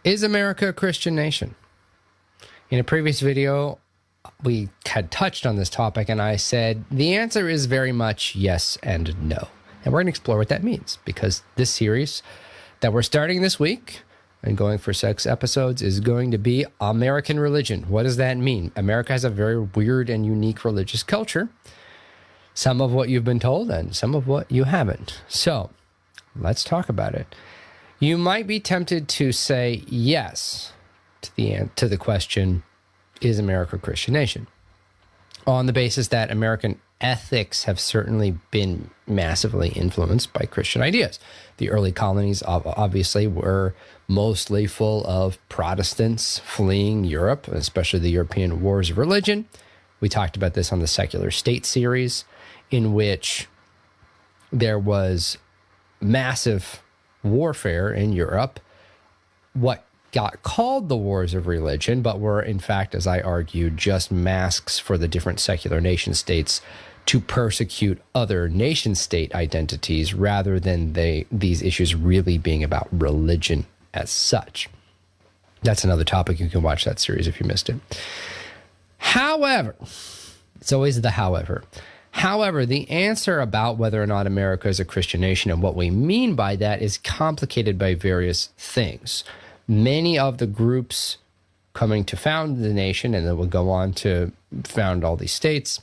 Is America a Christian nation? In a previous video, we had touched on this topic, and I said the answer is very much yes and no. And we're going to explore what that means, because this series that we're starting this week and going for 6 episodes is going to be American religion. What does that mean? America has a very weird and unique religious culture. Some of what you've been told and some of what you haven't. So let's talk about it. You might be tempted to say yes to the question, is America a Christian nation? On the basis that American ethics have certainly been massively influenced by Christian ideas. The early colonies obviously were mostly full of Protestants fleeing Europe, especially the European wars of religion. We talked about this on the Secular State series, in which there was massive warfare in Europe, what got called the wars of religion, but were in fact, as I argued, just masks for the different secular nation states to persecute other nation state identities rather than these issues really being about religion as such. That's another topic. You can watch that series if you missed it. However, it's always the however. However, the answer about whether or not America is a Christian nation and what we mean by that is complicated by various things. Many of the groups coming to found the nation, and then will go on to found all these states,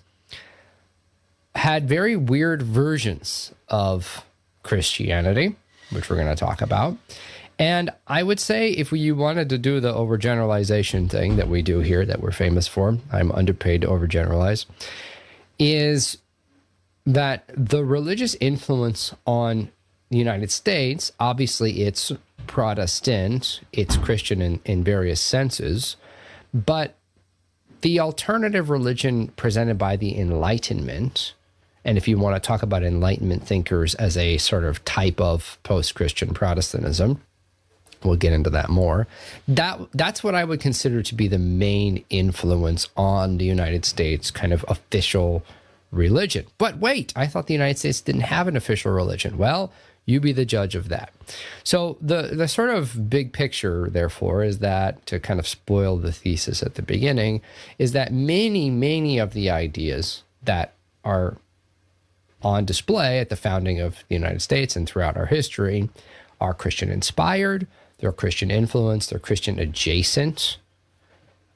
had very weird versions of Christianity, which we're going to talk about. And I would say if you wanted to do the overgeneralization thing that we do here, that we're famous for, I'm underpaid to overgeneralize, is that the religious influence on the United States, obviously it's Protestant, it's Christian in various senses, but the alternative religion presented by the Enlightenment, and if you want to talk about Enlightenment thinkers as a sort of type of post-Christian Protestantism, we'll get into that more. That's what I would consider to be the main influence on the United States kind of official religion. But wait, I thought the United States didn't have an official religion. Well, you be the judge of that. So the sort of big picture, therefore, is that, to kind of spoil the thesis at the beginning, is that many of the ideas that are on display at the founding of the United States and throughout our history are Christian inspired, they're Christian influenced, they're Christian adjacent,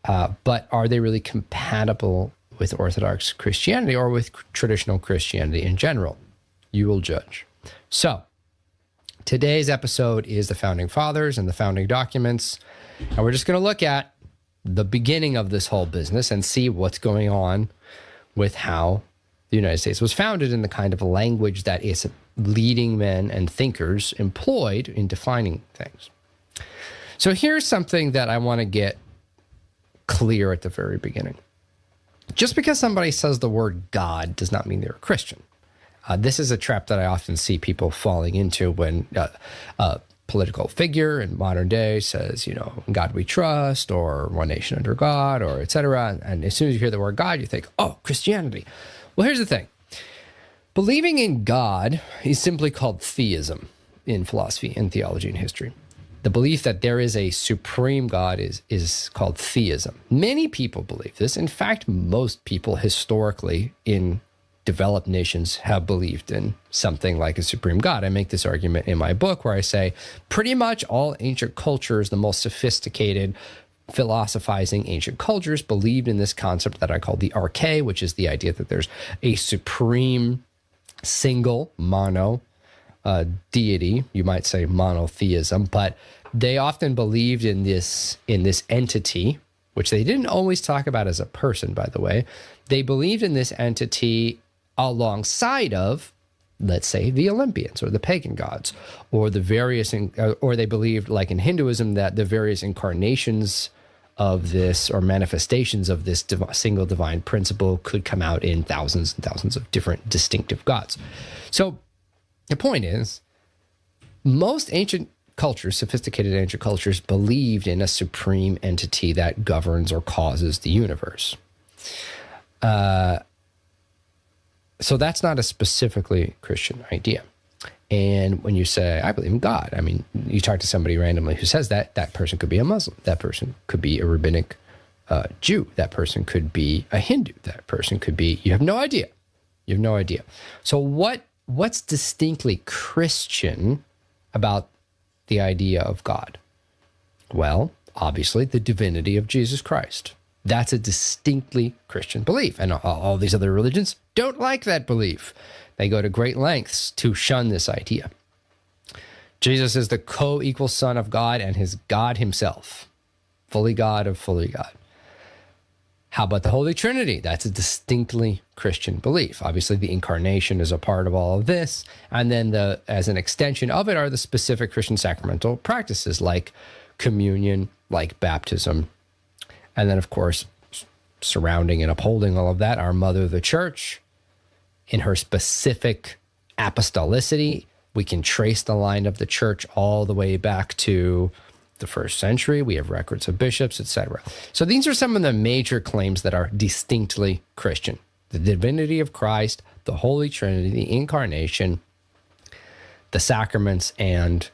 but are they really compatible with Orthodox Christianity or with traditional Christianity in general? You will judge. So today's episode is the Founding Fathers and the founding documents, and we're just going to look at the beginning of this whole business and see what's going on with how the United States was founded and the kind of language that its leading men and thinkers employed in defining things. So here's something that I want to get clear at the very beginning. Just because somebody says the word God does not mean they're a Christian. This is a trap that I often see people falling into when a political figure in modern day says, you know, God we trust, or one nation under God, or etc. And as soon as you hear the word God, you think, oh, Christianity. Well, here's the thing. Believing in God is simply called theism in philosophy and theology and history. The belief that there is a supreme God is called theism. Many people believe this. In fact, most people historically in developed nations have believed in something like a supreme God. I make this argument in my book where I say pretty much all ancient cultures, the most sophisticated, philosophizing ancient cultures, believed in this concept that I call the arche, which is the idea that there's a supreme single mono deity. You might say monotheism, but they often believed in this entity, which they didn't always talk about as a person, by the way. They believed in this entity alongside of, let's say, the Olympians or the pagan gods, or the various, or they believed, like in Hinduism, that the various incarnations of this or manifestations of this single divine principle could come out in thousands and thousands of different distinctive gods. So the point is, most ancient cultures, sophisticated ancient cultures, believed in a supreme entity that governs or causes the universe. So that's not a specifically Christian idea. And when you say, I believe in God, I mean, you talk to somebody randomly who says that, that person could be a Muslim. That person could be a rabbinic Jew. That person could be a Hindu. That person could be, you have no idea. You have no idea. So what's distinctly Christian about the idea of God? Well, obviously, the divinity of Jesus Christ. That's a distinctly Christian belief. And all these other religions don't like that belief. They go to great lengths to shun this idea. Jesus is the co-equal Son of God and his God himself. Fully God of fully God. How about the Holy Trinity? That's a distinctly Christian belief. Obviously, the incarnation is a part of all of this. And then as an extension of it are the specific Christian sacramental practices like communion, like baptism. And then, of course, surrounding and upholding all of that, our mother, the church, in her specific apostolicity. We can trace the line of the church all the way back to the first century. We have records of bishops, etc. So these are some of the major claims that are distinctly Christian. The divinity of Christ, the Holy Trinity, the incarnation, the sacraments, and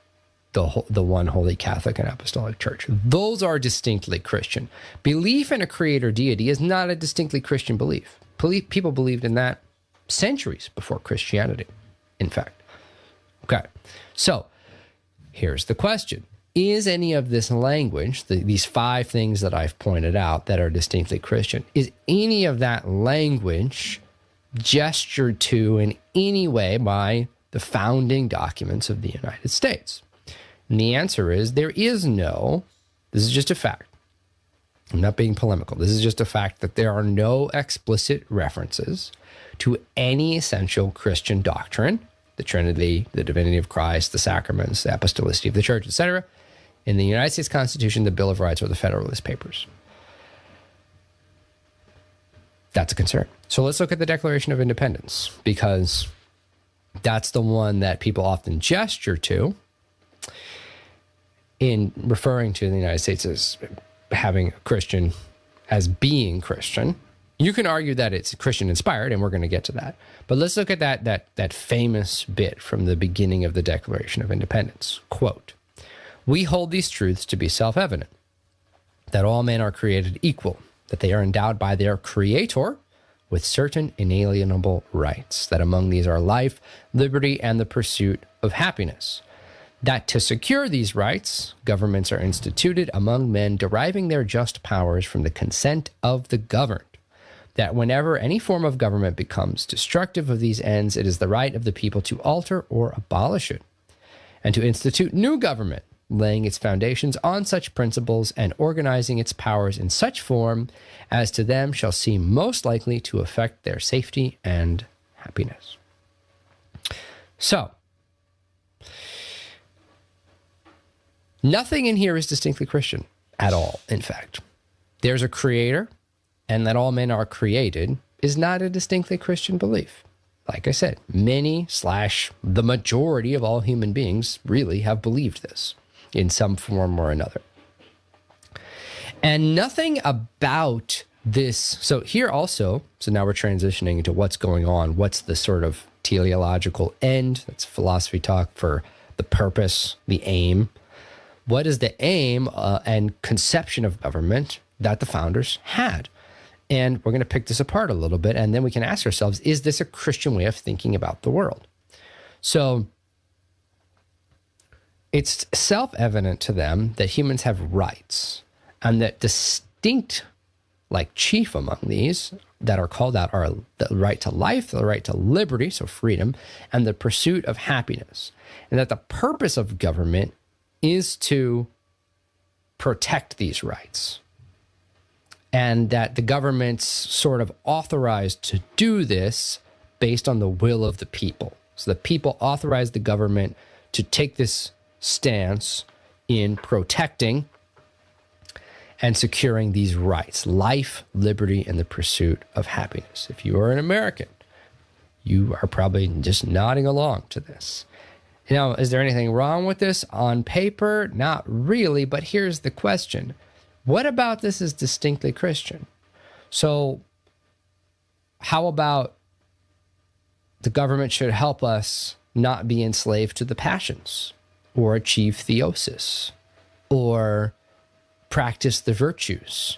the one holy Catholic and Apostolic Church. Those are distinctly Christian. Belief in a creator deity is not a distinctly Christian belief. People believed in that centuries before Christianity, in fact. Okay, so here's the question. Is any of this language, these 5 things that I've pointed out that are distinctly Christian, is any of that language gestured to in any way by the founding documents of the United States? And the answer is there is no. This is just a fact. I'm not being polemical. This is just a fact that there are no explicit references to any essential Christian doctrine, the Trinity, the divinity of Christ, the sacraments, the apostolicity of the church, etc., in the United States Constitution, the Bill of Rights, or the Federalist Papers. That's a concern. So let's look at the Declaration of Independence, because that's the one that people often gesture to in referring to the United States as having a Christian, as being Christian. You can argue that it's Christian inspired, and we're going to get to that. But let's look at that famous bit from the beginning of the Declaration of Independence. Quote, "We hold these truths to be self-evident, that all men are created equal, that they are endowed by their Creator with certain inalienable rights, that among these are life, liberty, and the pursuit of happiness. That to secure these rights, governments are instituted among men deriving their just powers from the consent of the governed. That whenever any form of government becomes destructive of these ends, it is the right of the people to alter or abolish it, and to institute new government, laying its foundations on such principles and organizing its powers in such form as to them shall seem most likely to affect their safety and happiness." So, nothing in here is distinctly Christian at all, in fact. There's a creator, and that all men are created is not a distinctly Christian belief. Like I said, the majority of all human beings really have believed this in some form or another. And nothing about this. So here also, so now we're transitioning into what's going on. What's the sort of teleological end? That's philosophy talk for the purpose, the aim. What is the aim and conception of government that the founders had? And we're going to pick this apart a little bit, and then we can ask ourselves, is this a Christian way of thinking about the world? So it's self-evident to them that humans have rights, and that distinct, like chief among these that are called out are the right to life, the right to liberty, so freedom, and the pursuit of happiness. And that the purpose of government is to protect these rights. And that the government's sort of authorized to do this based on the will of the people. So the people authorize the government to take this stance in protecting and securing these rights, life, liberty, and the pursuit of happiness. If you are an American, you are probably just nodding along to this. Now, is there anything wrong with this on paper? Not really, but here's the question. What about this is distinctly Christian? So how about the government should help us not be enslaved to the passions, or achieve theosis, or practice the virtues.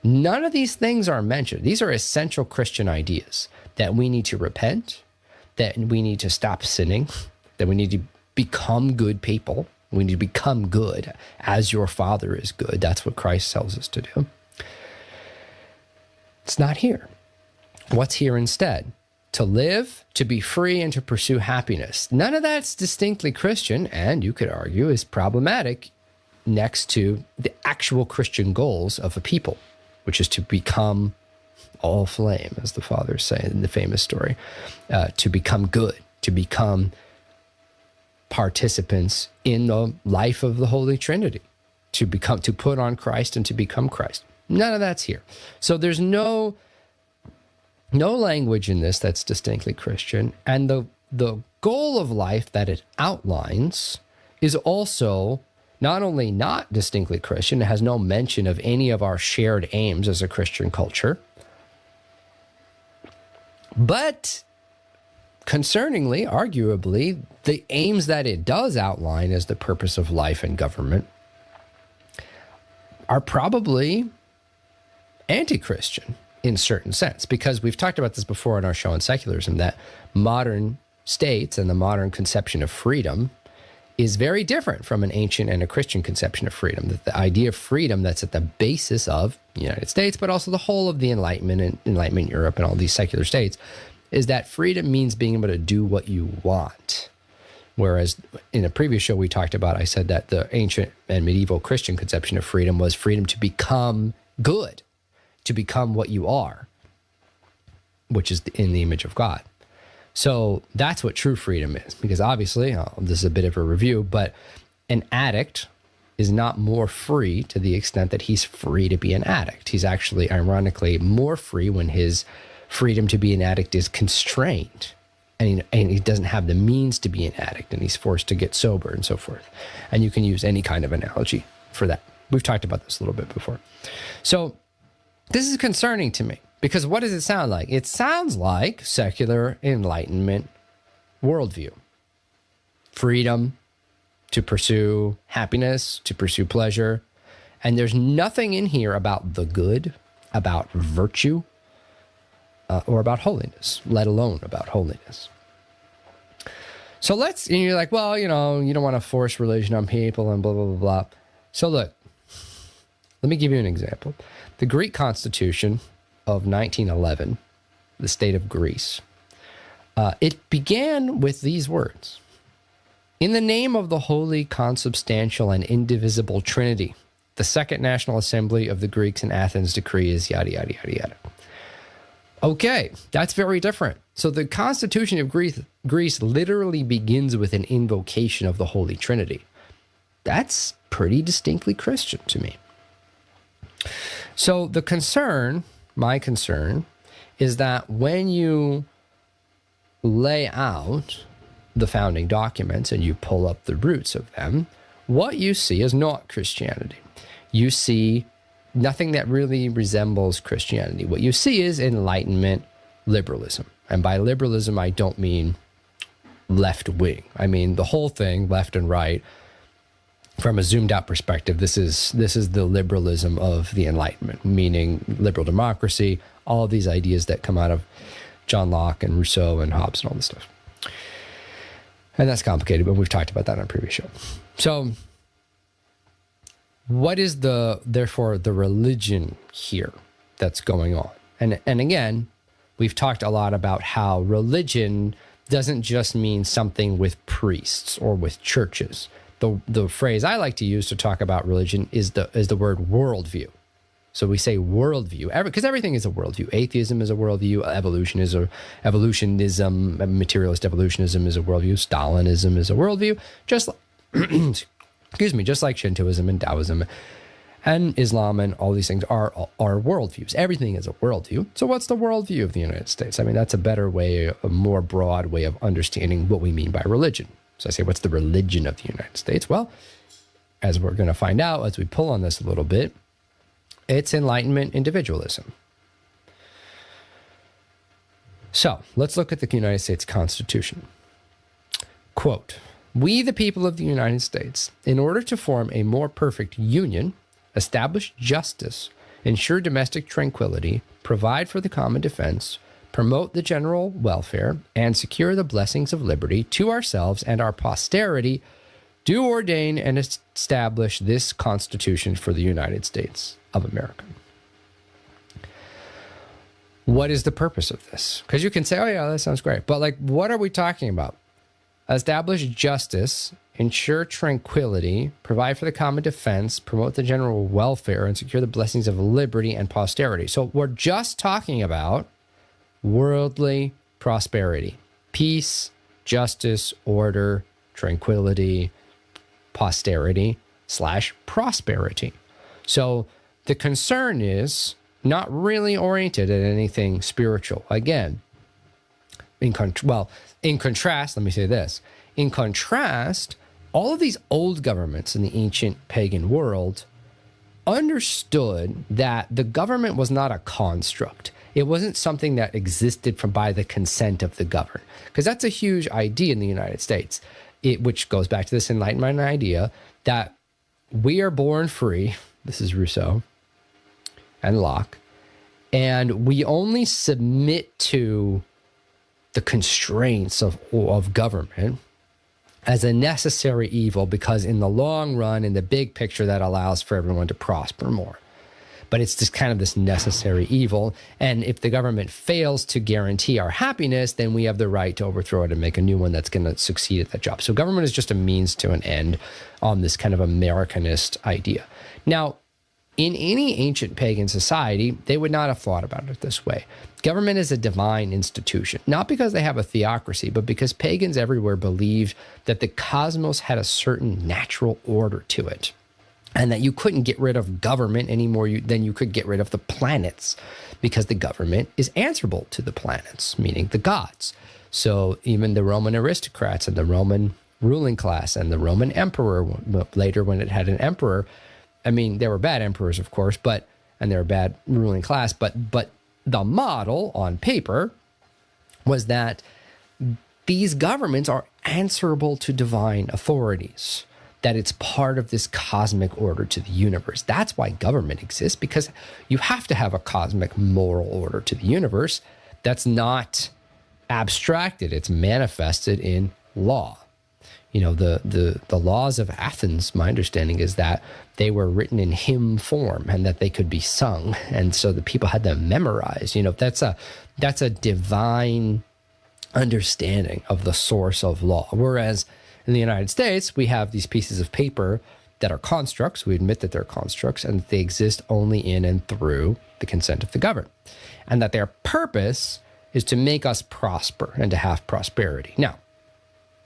None of these things are mentioned. These are essential Christian ideas, that we need to repent, that we need to stop sinning, that we need to become good people. We need to become good as your Father is good. That's what Christ tells us to do. It's not here. What's here instead? To live, to be free, and to pursue happiness. None of that's distinctly Christian, and you could argue is problematic next to the actual Christian goals of a people, which is to become all flame, as the fathers say in the famous story, to become good, to become participants in the life of the Holy Trinity, to put on Christ and to become Christ. None of that's here. So there's no language in this that's distinctly Christian, and the goal of life that it outlines is also not only not distinctly Christian, it has no mention of any of our shared aims as a Christian culture, but concerningly, arguably, the aims that it does outline as the purpose of life and government are probably anti-Christian in a certain sense, because we've talked about this before in our show on secularism, that modern states and the modern conception of freedom is very different from an ancient and a Christian conception of freedom. That the idea of freedom that's at the basis of the United States, but also the whole of the Enlightenment and Enlightenment Europe and all these secular states, is that freedom means being able to do what you want. Whereas in a previous show we talked about, I said that the ancient and medieval Christian conception of freedom was freedom to become good, to become what you are, which is in the image of God. So that's what true freedom is, because obviously, this is a bit of a review, but an addict is not more free to the extent that he's free to be an addict. He's actually, ironically, more free when his freedom to be an addict is constrained, and he doesn't have the means to be an addict, and he's forced to get sober and so forth. And you can use any kind of analogy for that. We've talked about this a little bit before. So this is concerning to me, because what does it sound like? It sounds like secular Enlightenment worldview. Freedom to pursue happiness, to pursue pleasure. And there's nothing in here about the good, about virtue, or about holiness, let alone about holiness. So and you're like, well, you don't want to force religion on people and blah, blah, blah, blah. So look, let me give you an example. The Greek Constitution of 1911, the state of Greece, it began with these words: "In the name of the holy, consubstantial, and indivisible Trinity, the Second National Assembly of the Greeks in Athens decrees," yada, yada, yada, yada. Okay, that's very different. So the Constitution of Greece literally begins with an invocation of the Holy Trinity. That's pretty distinctly Christian to me. So my concern, is that when you lay out the founding documents and you pull up the roots of them, what you see is not Christianity. You see nothing that really resembles Christianity. What you see is Enlightenment liberalism. And by liberalism, I don't mean left wing. I mean the whole thing, left and right. From a zoomed out perspective, this is the liberalism of the Enlightenment, meaning liberal democracy, all of these ideas that come out of John Locke and Rousseau and Hobbes and all this stuff. And that's complicated, but we've talked about that on a previous show. So what is therefore the religion here that's going on? And again, we've talked a lot about how religion doesn't just mean something with priests or with churches. The phrase I like to use to talk about religion is the word worldview. So we say worldview, because everything is a worldview. Atheism is a worldview. Evolutionism, materialist evolutionism is a worldview. Stalinism is a worldview. Just like Shintoism and Taoism and Islam and all these things are worldviews. Everything is a worldview. So what's the worldview of the United States? I mean, that's a better way, a more broad way of understanding what we mean by religion. So I say, what's the religion of the United States? Well, as we're going to find out as we pull on this a little bit, it's Enlightenment individualism. So let's look at the United States Constitution. Quote, "We, the people of the United States, in order to form a more perfect union, establish justice, ensure domestic tranquility, provide for the common defense, promote the general welfare, and secure the blessings of liberty to ourselves and our posterity, do ordain and establish this Constitution for the United States of America." What is the purpose of this? Because you can say, oh yeah, that sounds great. But like, what are we talking about? Establish justice, ensure tranquility, provide for the common defense, promote the general welfare, and secure the blessings of liberty and posterity. So we're just talking about worldly prosperity, peace, justice, order, tranquility, posterity / prosperity. So the concern is not really oriented at anything spiritual. Again, in contrast, let me say this. In contrast, all of these old governments in the ancient pagan world understood that the government was not a construct. It wasn't something that existed by the consent of the governed. Because that's a huge idea in the United States, which goes back to this Enlightenment idea that we are born free. This is Rousseau and Locke. And we only submit to the constraints of government as a necessary evil because in the long run, in the big picture, that allows for everyone to prosper more. But it's just kind of this necessary evil. And if the government fails to guarantee our happiness, then we have the right to overthrow it and make a new one that's going to succeed at that job. So government is just a means to an end on this kind of Americanist idea. Now, in any ancient pagan society, they would not have thought about it this way. Government is a divine institution, not because they have a theocracy, but because pagans everywhere believed that the cosmos had a certain natural order to it, and that you couldn't get rid of government any more than you could get rid of the planets, because the government is answerable to the planets, meaning the gods. So even the Roman aristocrats and the Roman ruling class and the Roman emperor, later when it had an emperor, I mean, there were bad emperors, of course, and there were bad ruling class, but the model on paper was that these governments are answerable to divine authorities, that it's part of this cosmic order to the universe. That's why government exists, because you have to have a cosmic moral order to the universe that's not abstracted. It's manifested in law. You know, the laws of Athens, my understanding is that they were written in hymn form and that they could be sung. And so the people had them memorized. You know, that's a divine understanding of the source of law. Whereas in the United States, we have these pieces of paper that are constructs. We admit that they're constructs and that they exist only in and through the consent of the governed. And that their purpose is to make us prosper and to have prosperity. Now,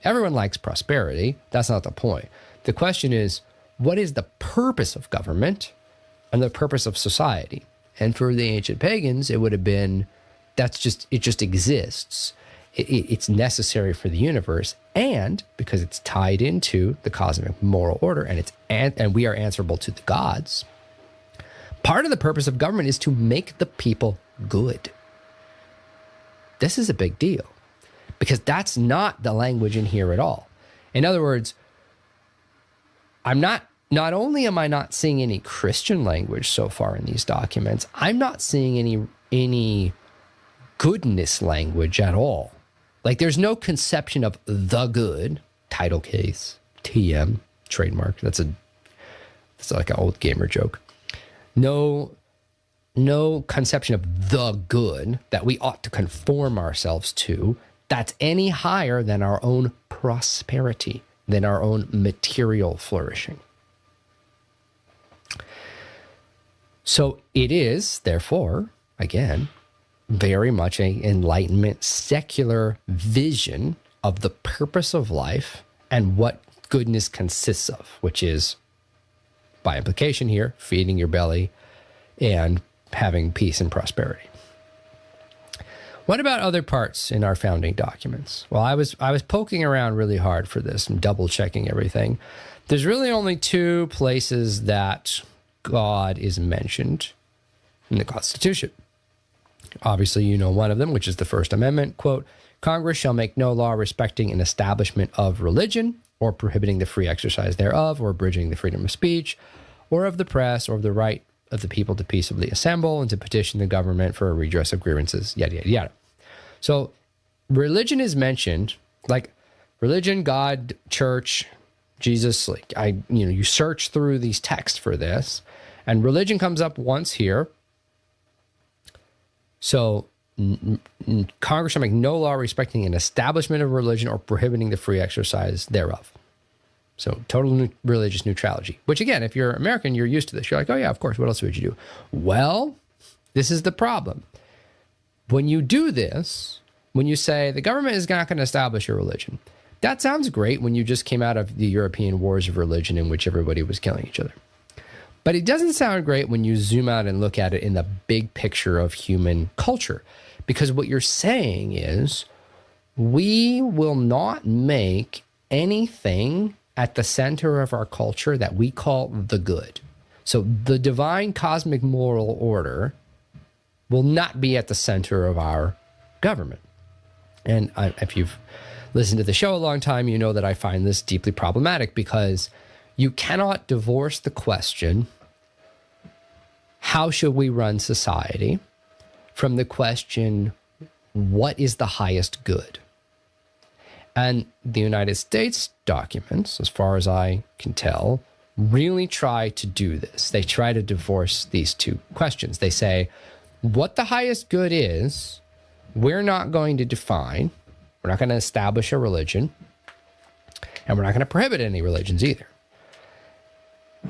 everyone likes prosperity. That's not the point. The question is, what is the purpose of government and the purpose of society? And for the ancient pagans, it would have been, it just exists. It's necessary for the universe, and because it's tied into the cosmic moral order, and we are answerable to the gods. Part of the purpose of government is to make the people good. This is a big deal, because that's not the language in here at all. In other words, not only am I not seeing any Christian language so far in these documents, I'm not seeing any goodness language at all. Like, there's no conception of the good, title case, TM, trademark. That's like an old gamer joke. No conception of the good that we ought to conform ourselves to that's any higher than our own prosperity, than our own material flourishing. So it is, therefore, again, very much an Enlightenment secular vision of the purpose of life and what goodness consists of, which is, by implication here, feeding your belly and having peace and prosperity. What about other parts in our founding documents? Well, I was poking around really hard for this and double checking everything. There's really only two places that God is mentioned in the Constitution. Obviously, you know one of them, which is the First Amendment, quote, Congress shall make no law respecting an establishment of religion, or prohibiting the free exercise thereof, or abridging the freedom of speech, or of the press, or of the right of the people to peaceably assemble and to petition the government for a redress of grievances, yada, yada, yada. So religion is mentioned, like religion, God, church, Jesus, like you search through these texts for this, and religion comes up once here. So Congress shall make no law respecting an establishment of religion or prohibiting the free exercise thereof. So total religious neutrality, which again, if you're American, you're used to this. You're like, oh yeah, of course. What else would you do? Well, this is the problem. When you do this, when you say the government is not going to establish a religion, that sounds great when you just came out of the European wars of religion in which everybody was killing each other. But it doesn't sound great when you zoom out and look at it in the big picture of human culture. Because what you're saying is, we will not make anything at the center of our culture that we call the good. So the divine cosmic moral order will not be at the center of our government. And if you've listened to the show a long time, you know that I find this deeply problematic, because you cannot divorce the question, how should we run society, from the question, what is the highest good? And the United States documents, as far as I can tell, really try to do this. They try to divorce these two questions. They say, what the highest good is, we're not going to define. We're not going to establish a religion, and we're not going to prohibit any religions either.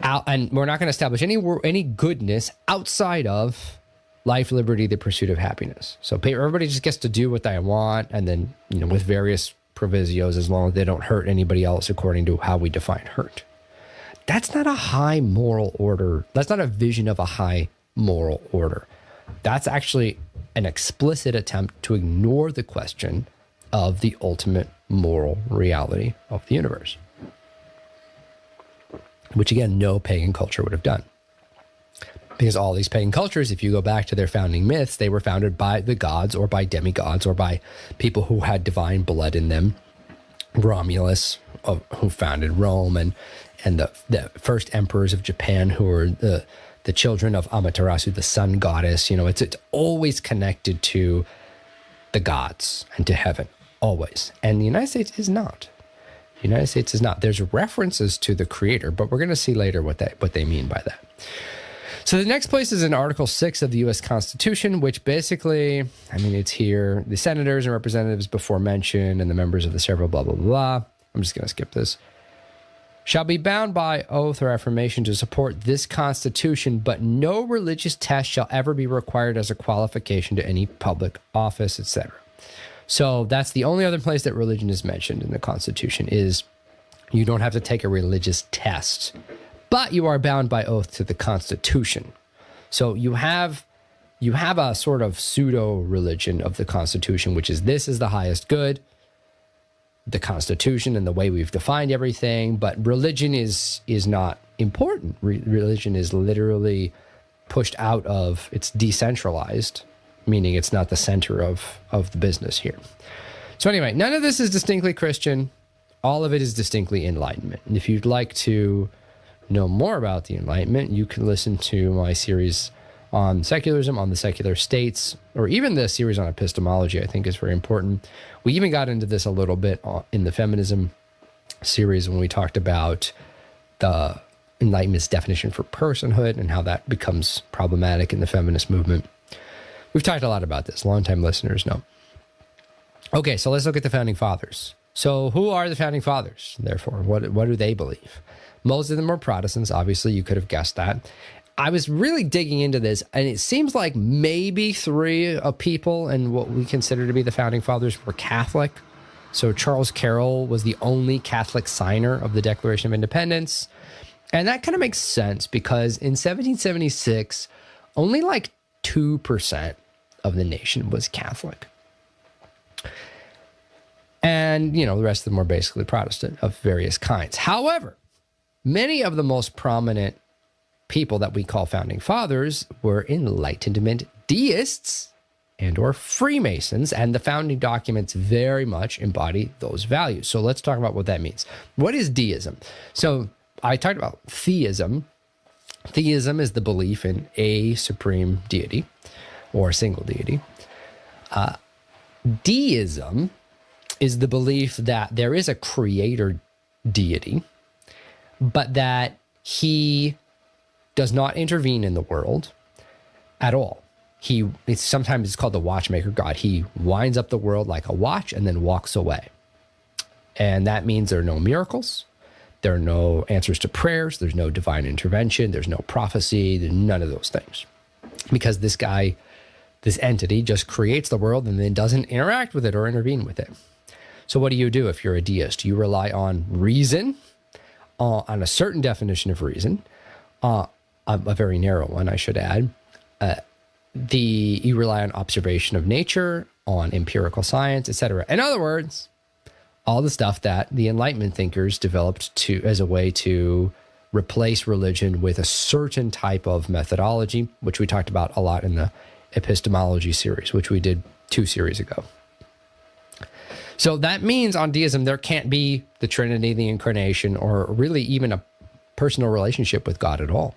And we're not going to establish any goodness outside of life, liberty, the pursuit of happiness. So everybody just gets to do what they want, and then, with various provisos, as long as they don't hurt anybody else according to how we define hurt. That's not a high moral order. That's not a vision of a high moral order. That's actually an explicit attempt to ignore the question of the ultimate moral reality of the universe, which again, no pagan culture would have done. Because all these pagan cultures, if you go back to their founding myths, they were founded by the gods or by demigods or by people who had divine blood in them. Romulus, who founded Rome, and the first emperors of Japan, who were the children of Amaterasu, the sun goddess. It's always connected to the gods and to heaven, always. And the United States is not. The United States is not. There's references to the creator, but we're going to see later what they mean by that. So the next place is in Article 6 of the U.S. Constitution, which basically, it's here, the senators and representatives before mentioned and the members of the several blah, blah, blah. I'm just going to skip this. Shall be bound by oath or affirmation to support this Constitution, but no religious test shall ever be required as a qualification to any public office, etc. So that's the only other place that religion is mentioned in the Constitution, is you don't have to take a religious test, but you are bound by oath to the Constitution. So you have a sort of pseudo-religion of the Constitution, which is this is the highest good, the Constitution and the way we've defined everything, but religion is not important. Religion is literally pushed out of, it's decentralized, meaning it's not the center of the business here. So anyway, none of this is distinctly Christian. All of it is distinctly Enlightenment. And if you'd like to know more about the Enlightenment, you can listen to my series on secularism, on the secular states, or even the series on epistemology, I think is very important. We even got into this a little bit in the feminism series when we talked about the Enlightenment's definition for personhood and how that becomes problematic in the feminist movement. We've talked a lot about this. Longtime listeners know. Okay, so let's look at the Founding Fathers. So who are the Founding Fathers, therefore? What do they believe? Most of them are Protestants. Obviously, you could have guessed that. I was really digging into this, and it seems like maybe 3 people in what we consider to be the Founding Fathers were Catholic. So Charles Carroll was the only Catholic signer of the Declaration of Independence. And that kind of makes sense because in 1776, only like 2% of the nation was Catholic. And, the rest of them were basically Protestant of various kinds. However, many of the most prominent people that we call Founding Fathers were Enlightenment deists and or Freemasons, and the founding documents very much embody those values. So let's talk about what that means. What is deism? So I talked about theism. Theism is the belief in a supreme deity or a single deity. Deism is the belief that there is a creator deity, but that he does not intervene in the world at all. Sometimes it's called the watchmaker God. He winds up the world like a watch and then walks away. And that means there are no miracles. There are no answers to prayers. There's no divine intervention. There's no prophecy. There's none of those things. Because this guy, this entity, just creates the world and then doesn't interact with it or intervene with it. So what do you do if you're a deist? You rely on reason, on a certain definition of reason, a very narrow one, I should add. You rely on observation of nature, on empirical science, etc. In other words, all the stuff that the Enlightenment thinkers developed as a way to replace religion with a certain type of methodology, which we talked about a lot in the epistemology series, which we did 2 series ago. So that means on deism, there can't be the Trinity, the incarnation, or really even a personal relationship with God at all.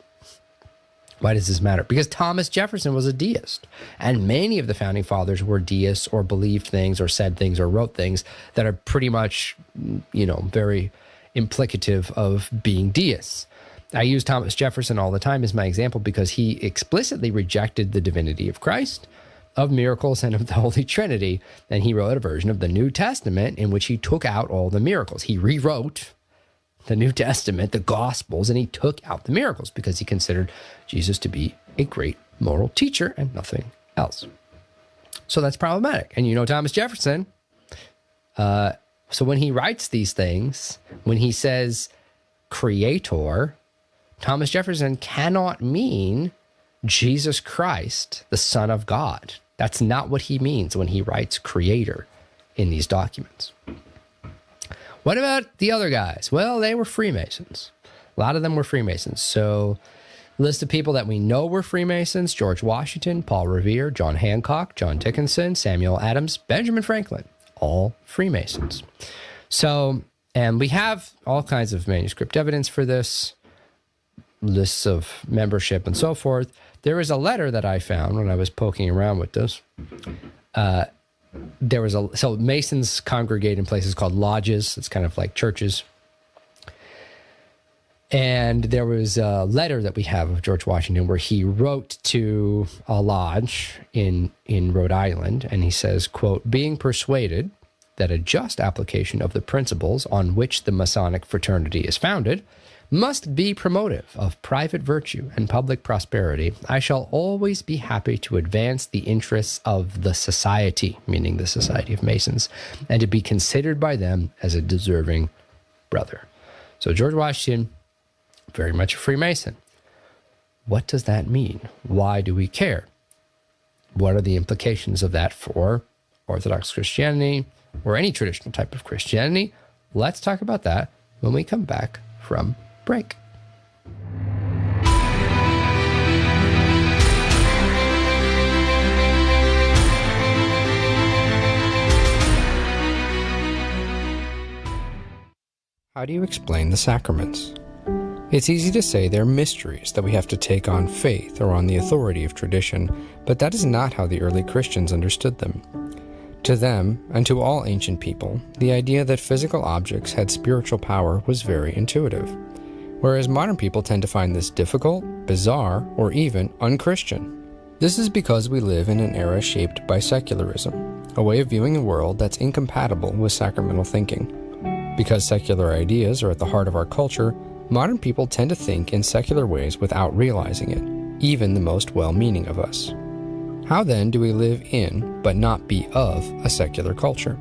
Why does this matter? Because Thomas Jefferson was a deist, and many of the founding fathers were deists or believed things or said things or wrote things that are pretty much, very implicative of being deists. I use Thomas Jefferson all the time as my example because he explicitly rejected the divinity of Christ, of miracles, and of the Holy Trinity. And he wrote a version of the New Testament in which he took out all the miracles. He rewrote the New Testament, the Gospels, and he took out the miracles because he considered Jesus to be a great moral teacher and nothing else. So that's problematic. And Thomas Jefferson, so when he writes these things, when he says creator, Thomas Jefferson cannot mean Jesus Christ, the Son of God. That's not what he means when he writes creator in these documents. What about the other guys? Well, they were Freemasons. A lot of them were Freemasons. So list of people that we know were Freemasons: George Washington, Paul Revere, John Hancock, John Dickinson, Samuel Adams, Benjamin Franklin, all Freemasons. So, and we have all kinds of manuscript evidence for this, lists of membership and so forth. There is a letter that I found when I was poking around with this. So Masons congregate in places called lodges. It's kind of like churches. And there was a letter that we have of George Washington where he wrote to a lodge in Rhode Island, and he says, quote, "Being persuaded that a just application of the principles on which the Masonic fraternity is founded must be promotive of private virtue and public prosperity, I shall always be happy to advance the interests of the society," meaning the Society of Masons, "and to be considered by them as a deserving brother." So George Washington, very much a Freemason. What does that mean? Why do we care? What are the implications of that for Orthodox Christianity or any traditional type of Christianity? Let's talk about that when we come back from break. How do you explain the sacraments? It's easy to say they're mysteries that we have to take on faith or on the authority of tradition, but that is not how the early Christians understood them. To them, and to all ancient people, the idea that physical objects had spiritual power was very intuitive, whereas modern people tend to find this difficult, bizarre, or even unchristian. This is because we live in an era shaped by secularism, a way of viewing the world that's incompatible with sacramental thinking. Because secular ideas are at the heart of our culture, modern people tend to think in secular ways without realizing it, even the most well-meaning of us. How then do we live in, but not be of, a secular culture?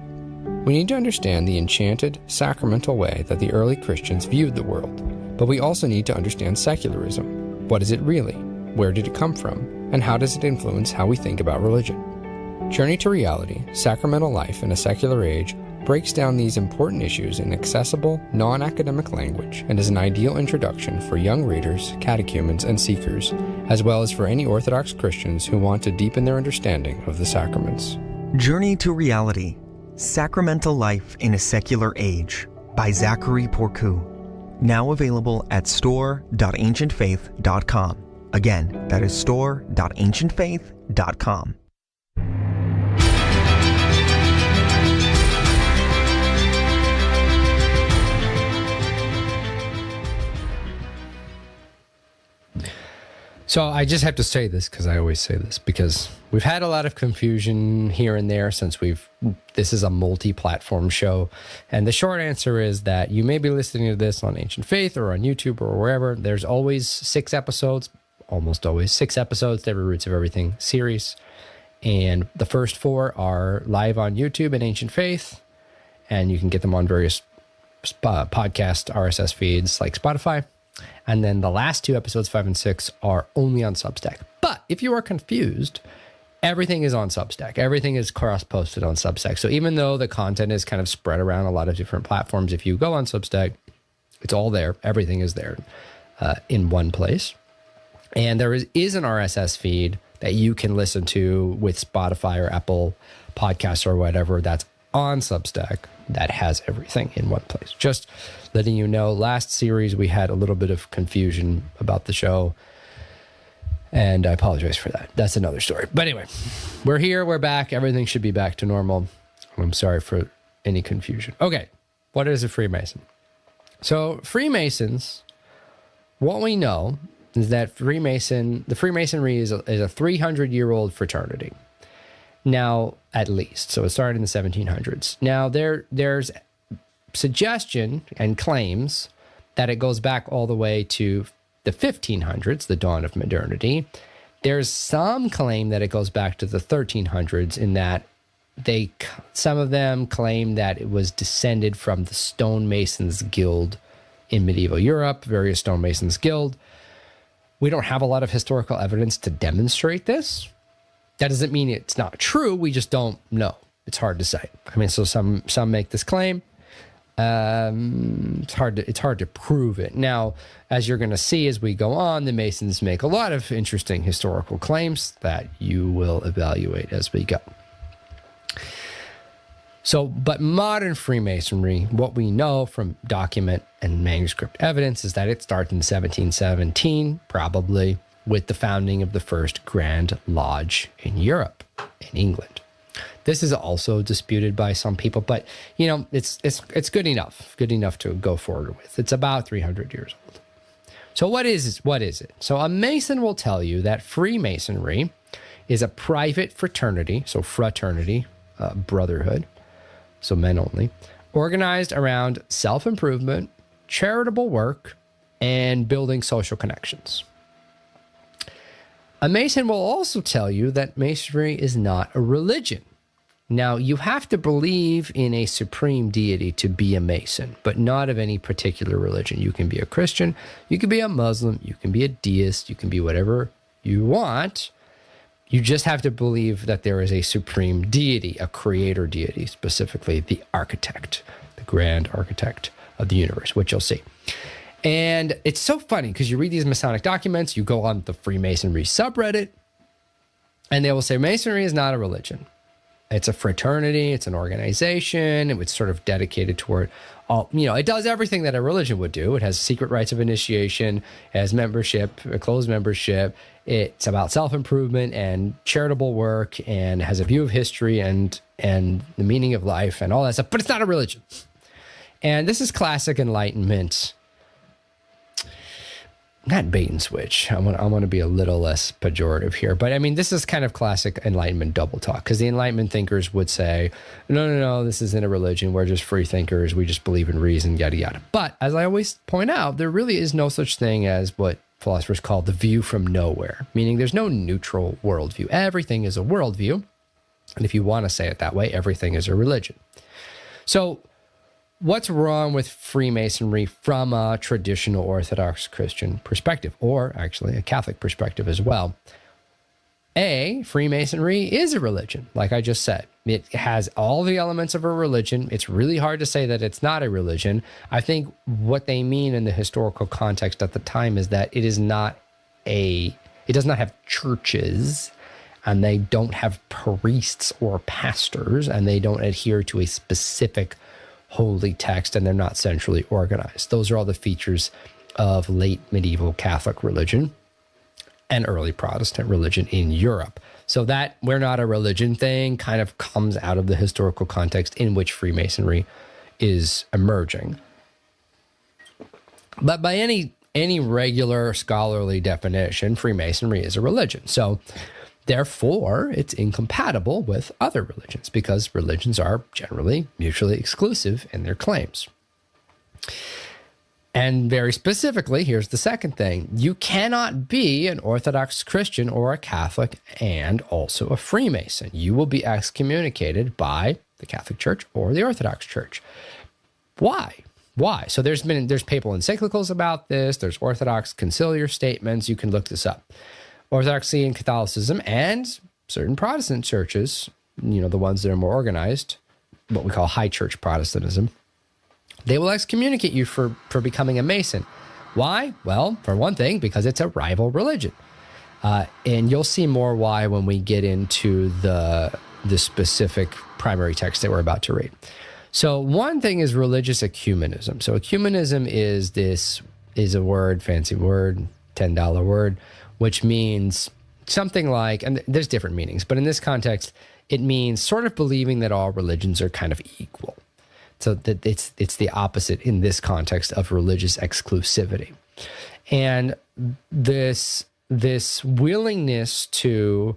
We need to understand the enchanted, sacramental way that the early Christians viewed the world, but we also need to understand secularism. What is it really? Where did it come from? And how does it influence how we think about religion? Journey to Reality, Sacramental Life in a Secular Age breaks down these important issues in accessible, non-academic language and is an ideal introduction for young readers, catechumens, and seekers, as well as for any Orthodox Christians who want to deepen their understanding of the sacraments. Journey to Reality: Sacramental Life in a Secular Age by Zachary Porcu. Now available at store.ancientfaith.com. Again, that is store.ancientfaith.com. So I just have to say this because I always say this, because we've had a lot of confusion here and there since this is a multi-platform show. And the short answer is that you may be listening to this on Ancient Faith or on YouTube or wherever. There's always 6 episodes, almost always 6 episodes to every Roots of Everything series. And the first 4 are live on YouTube and Ancient Faith. And you can get them on various podcast RSS feeds like Spotify. And then the last 2 episodes, 5 and 6, are only on Substack. But if you are confused, everything is on Substack. Everything is cross-posted on Substack. So even though the content is kind of spread around a lot of different platforms, if you go on Substack, it's all there. Everything is there in one place. And there is an RSS feed that you can listen to with Spotify or Apple Podcasts or whatever that's on Substack that has everything in one place. Just letting you know, last series we had a little bit of confusion about the show, and I apologize for that. That's another story. But anyway, we're here, we're back. Everything should be back to normal. I'm sorry for any confusion. Okay, what is a Freemason? So Freemasons, what we know is that the Freemasonry is a 300-year-old fraternity. Now, at least. So it started in the 1700s. Now, there's suggestion and claims that it goes back all the way to the 1500s, the dawn of modernity. There's some claim that it goes back to the 1300s, in that some of them claim that it was descended from the stonemasons guild in medieval Europe, various stonemasons guild. We don't have a lot of historical evidence to demonstrate this. That doesn't mean it's not true. We just don't know. It's hard to say. I mean, so some make this claim. It's hard to prove it. Now, as you're going to see as we go on, the Masons make a lot of interesting historical claims that you will evaluate as we go. So, but modern Freemasonry, what we know from document and manuscript evidence, is that it starts in 1717, probably, with the founding of the first Grand Lodge in Europe, in England. This is also disputed by some people, but it's good enough to go forward with. It's about 300 years old. So what is it? So a Mason will tell you that Freemasonry is a private fraternity, so fraternity, brotherhood, so men only, organized around self-improvement, charitable work, and building social connections. A Mason will also tell you that Masonry is not a religion. Now, you have to believe in a supreme deity to be a Mason, but not of any particular religion. You can be a Christian, you can be a Muslim, you can be a deist, you can be whatever you want. You just have to believe that there is a supreme deity, a creator deity, specifically the architect, the grand architect of the universe, which you'll see. And it's so funny because you read these Masonic documents, you go on the Freemasonry subreddit, and they will say Masonry is not a religion. It's a fraternity, it's an organization, it's sort of dedicated toward all, it does everything that a religion would do. It has secret rites of initiation, it has membership, a closed membership, it's about self-improvement and charitable work, and has a view of history and the meaning of life and all that stuff, but it's not a religion. And this is classic Enlightenment, not bait and switch. I want to be a little less pejorative here. But I mean, this is kind of classic Enlightenment double talk, because the Enlightenment thinkers would say, no, this isn't a religion. We're just free thinkers. We just believe in reason, yada, yada. But as I always point out, there really is no such thing as what philosophers call the view from nowhere, meaning there's no neutral worldview. Everything is a worldview. And if you want to say it that way, everything is a religion. So what's wrong with Freemasonry from a traditional Orthodox Christian perspective, or actually a Catholic perspective as well? Freemasonry is a religion, like I just said. It has all the elements of a religion. It's really hard to say that it's not a religion. I think what they mean in the historical context at the time is that it does not have churches, and they don't have priests or pastors, and they don't adhere to a specific holy text, and they're not centrally organized. Those are all the features of late medieval Catholic religion and early Protestant religion in Europe. So that "we're not a religion" thing kind of comes out of the historical context in which Freemasonry is emerging. But by any regular scholarly definition, Freemasonry is a religion. So therefore, it's incompatible with other religions because religions are generally mutually exclusive in their claims. And very specifically, here's the second thing. You cannot be an Orthodox Christian or a Catholic and also a Freemason. You will be excommunicated by the Catholic Church or the Orthodox Church. Why? So there's papal encyclicals about this. There's Orthodox conciliar statements. You can look this up. Orthodoxy and Catholicism and certain Protestant churches, the ones that are more organized, what we call high church Protestantism, they will excommunicate you for becoming a Mason. Why? Well, for one thing, because it's a rival religion. And you'll see more why when we get into the specific primary text that we're about to read. So one thing is religious ecumenism. So ecumenism is a word, fancy word, $10 word, which means something like, and there's different meanings, but in this context, it means sort of believing that all religions are kind of equal. So that it's the opposite in this context of religious exclusivity. And this willingness to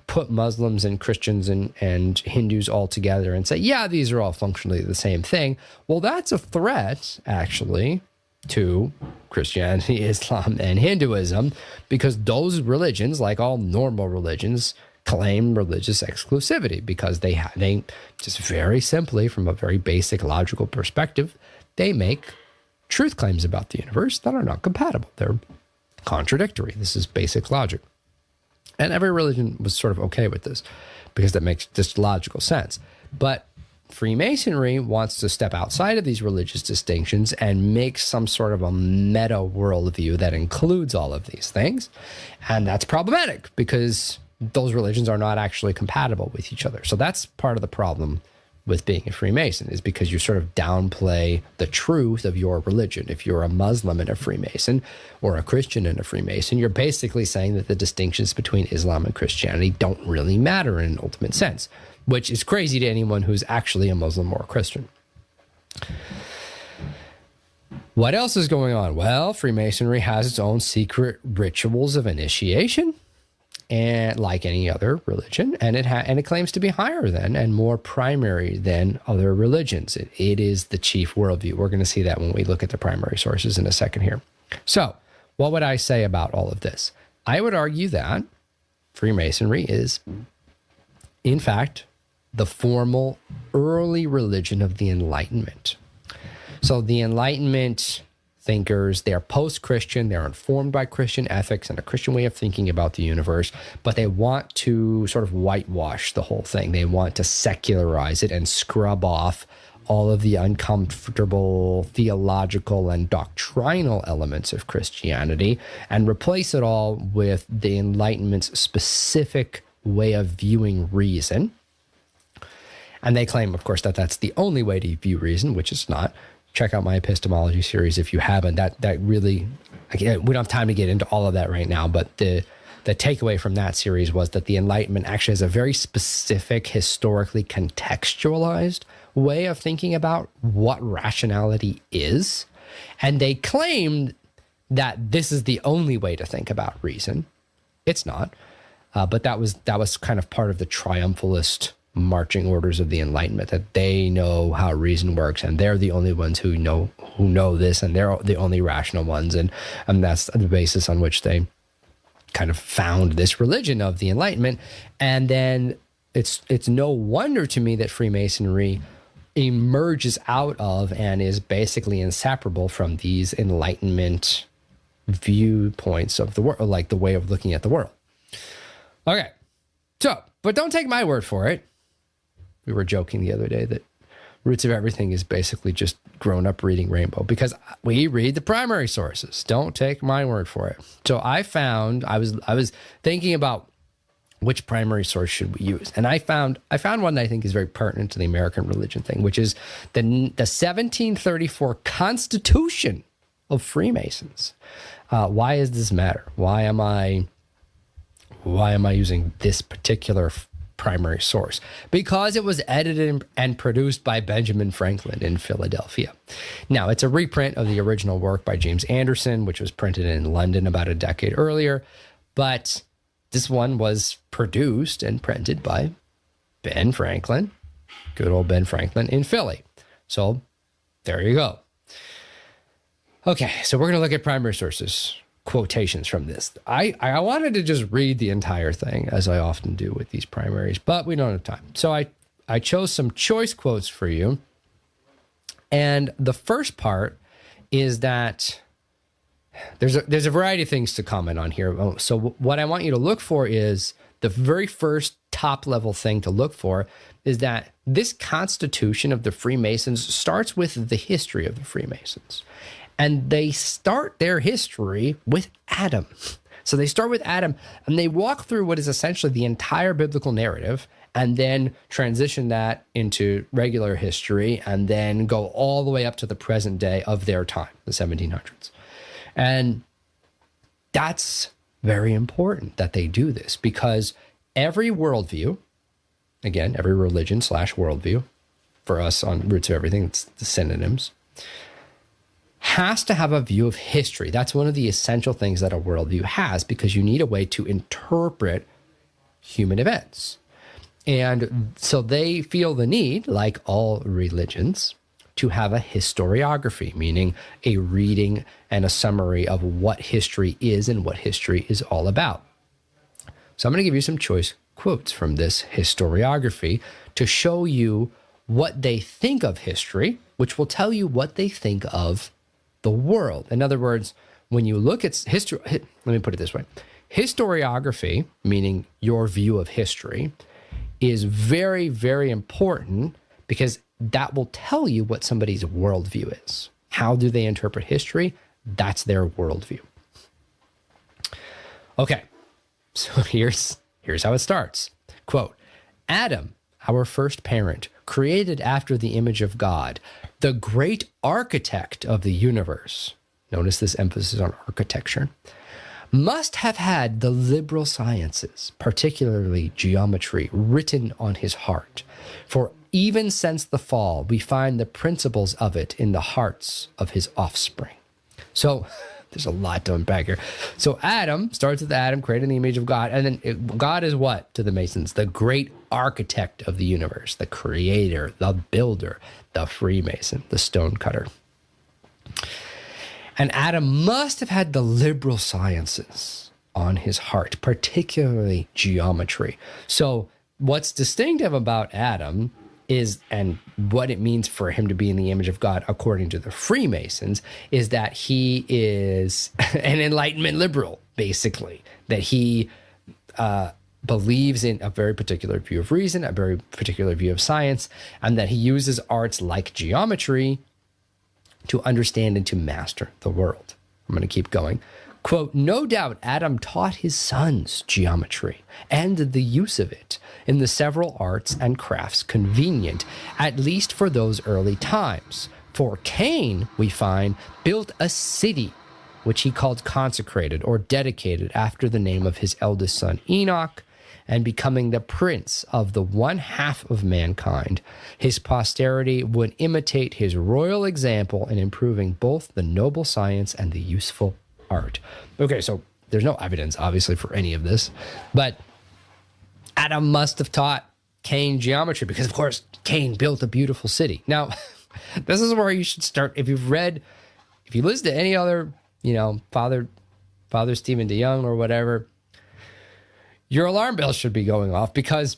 put Muslims and Christians and Hindus all together and say, yeah, these are all functionally the same thing. Well, that's a threat, actually, to Christianity, Islam, and Hinduism, because those religions, like all normal religions, claim religious exclusivity because they just very simply, from a very basic logical perspective, they make truth claims about the universe that are not compatible. They're contradictory. This is basic logic. And every religion was sort of okay with this because that makes just logical sense. But Freemasonry wants to step outside of these religious distinctions and make some sort of a meta worldview that includes all of these things. And that's problematic because those religions are not actually compatible with each other. So that's part of the problem with being a Freemason, is because you sort of downplay the truth of your religion. If you're a Muslim and a Freemason, or a Christian and a Freemason, you're basically saying that the distinctions between Islam and Christianity don't really matter in an ultimate sense, which is crazy to anyone who's actually a Muslim or a Christian. What else is going on? Well, Freemasonry has its own secret rituals of initiation, and like any other religion, and it claims to be higher than and more primary than other religions. It is the chief worldview. We're going to see that when we look at the primary sources in a second here. So, what would I say about all of this? I would argue that Freemasonry is, in fact, the formal early religion of the Enlightenment. So the Enlightenment thinkers, they're post-Christian, they're informed by Christian ethics and a Christian way of thinking about the universe, but they want to sort of whitewash the whole thing. They want to secularize it and scrub off all of the uncomfortable theological and doctrinal elements of Christianity and replace it all with the Enlightenment's specific way of viewing reason. And they claim, of course, that that's the only way to view reason, which is not. Check out my epistemology series if you haven't. That really, again, we don't have time to get into all of that right now, but the takeaway from that series was that the Enlightenment actually has a very specific, historically contextualized way of thinking about what rationality is. And they claimed that this is the only way to think about reason. It's not. But that was kind of part of the triumphalist marching orders of the Enlightenment, that they know how reason works and they're the only ones who know this, and they're the only rational ones, and that's the basis on which they kind of found this religion of the Enlightenment. And then it's no wonder to me that Freemasonry emerges out of and is basically inseparable from these Enlightenment viewpoints of the world, like the way of looking at the world. Okay. So, but don't take my word for it. We were joking the other day that Roots of Everything is basically just grown up reading Rainbow because we read the primary sources. Don't take my word for it. So I was thinking about which primary source should we use, and I found one that I think is very pertinent to the American religion thing, which is the 1734 Constitution of Freemasons. Why does this matter? Why am I using this particular primary source? Because it was edited and produced by Benjamin Franklin in Philadelphia. Now, it's a reprint of the original work by James Anderson, which was printed in London about a decade earlier, but this one was produced and printed by Ben Franklin, good old Ben Franklin in Philly. So there you go. Okay, so we're going to look at primary sources, quotations from this. I wanted to just read the entire thing, as I often do with these primaries, but we don't have time. So I chose some choice quotes for you. And the first part is that there's a variety of things to comment on here. So what I want you to look for is the very first top level thing to look for is that this Constitution of the Freemasons starts with the history of the Freemasons. And they start their history with Adam. So they start with Adam and they walk through what is essentially the entire biblical narrative and then transition that into regular history and then go all the way up to the present day of their time, the 1700s. And that's very important that they do this because every worldview, again, every religion / worldview, for us on Roots of Everything, it's the synonyms, has to have a view of history. That's one of the essential things that a worldview has because you need a way to interpret human events. And so they feel the need, like all religions, to have a historiography, meaning a reading and a summary of what history is and what history is all about. So I'm going to give you some choice quotes from this historiography to show you what they think of history, which will tell you what they think of the world. In other words, when you look at history, let me put it this way. Historiography, meaning your view of history, is very, very important because that will tell you what somebody's worldview is. How do they interpret history? That's their worldview. Okay, so here's how it starts. Quote, Adam, our first parent, created after the image of God, the great architect of the universe, notice this emphasis on architecture, must have had the liberal sciences, particularly geometry, written on his heart. For even since the fall, we find the principles of it in the hearts of his offspring. So there's a lot to unpack here. So Adam starts with Adam, created in the image of God. And then God is what to the Masons? The great architect of the universe, the creator, the builder, the Freemason, the stonecutter. And Adam must have had the liberal sciences on his heart, particularly geometry. So what's distinctive about Adam is, and what it means for him to be in the image of God, according to the Freemasons, is that he is an Enlightenment liberal, basically, that he believes in a very particular view of reason, a very particular view of science, and that he uses arts like geometry to understand and to master the world. I'm going to keep going. Quote, no doubt Adam taught his sons geometry and the use of it in the several arts and crafts convenient, at least for those early times. For Cain, we find, built a city, which he called consecrated or dedicated after the name of his eldest son Enoch, and becoming the prince of the one half of mankind. His posterity would imitate his royal example in improving both the noble science and the useful art. Okay, so there's no evidence, obviously, for any of this, but Adam must have taught Cain geometry because, of course, Cain built a beautiful city. Now, this is where you should start. If you listen to any other, Father Stephen DeYoung or whatever, your alarm bell should be going off because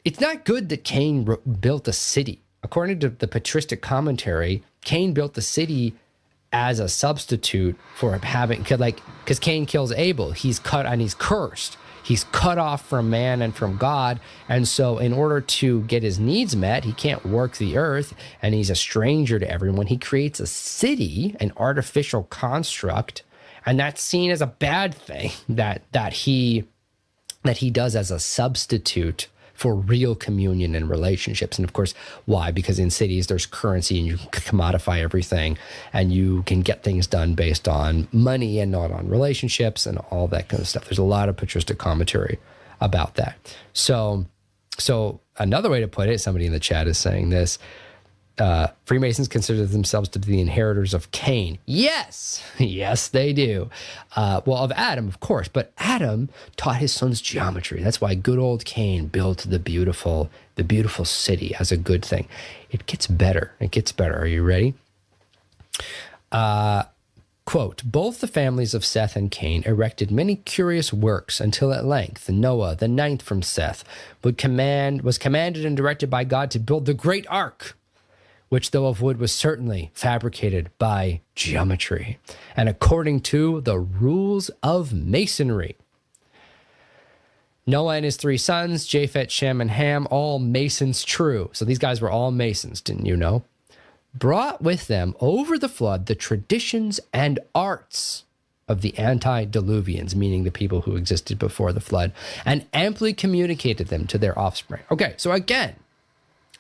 it's not good that Cain built a city. According to the patristic commentary, Cain built the city as a substitute for having, because Cain kills Abel. He's cut and he's cursed. He's cut off from man and from God. And so in order to get his needs met, he can't work the earth, and he's a stranger to everyone. He creates a city, an artificial construct, and that's seen as a bad thing that he does as a substitute for real communion and relationships. And of course, why? Because in cities, there's currency and you can commodify everything, and you can get things done based on money and not on relationships and all that kind of stuff. There's a lot of patristic commentary about that. So another way to put it, somebody in the chat is saying this, Freemasons consider themselves to be the inheritors of Cain. Yes, yes, they do. Well, of Adam, of course, but Adam taught his sons geometry. That's why good old Cain built the beautiful city as a good thing. It gets better. It gets better. Are you ready? Quote, both the families of Seth and Cain erected many curious works until at length Noah, the ninth from Seth, was commanded and directed by God to build the great ark, which though of wood was certainly fabricated by geometry and according to the rules of masonry. Noah and his three sons, Japheth, Shem, and Ham, all masons true. So these guys were all masons, didn't you know? Brought with them over the flood the traditions and arts of the antediluvians, meaning the people who existed before the flood, and amply communicated them to their offspring. Okay, so again,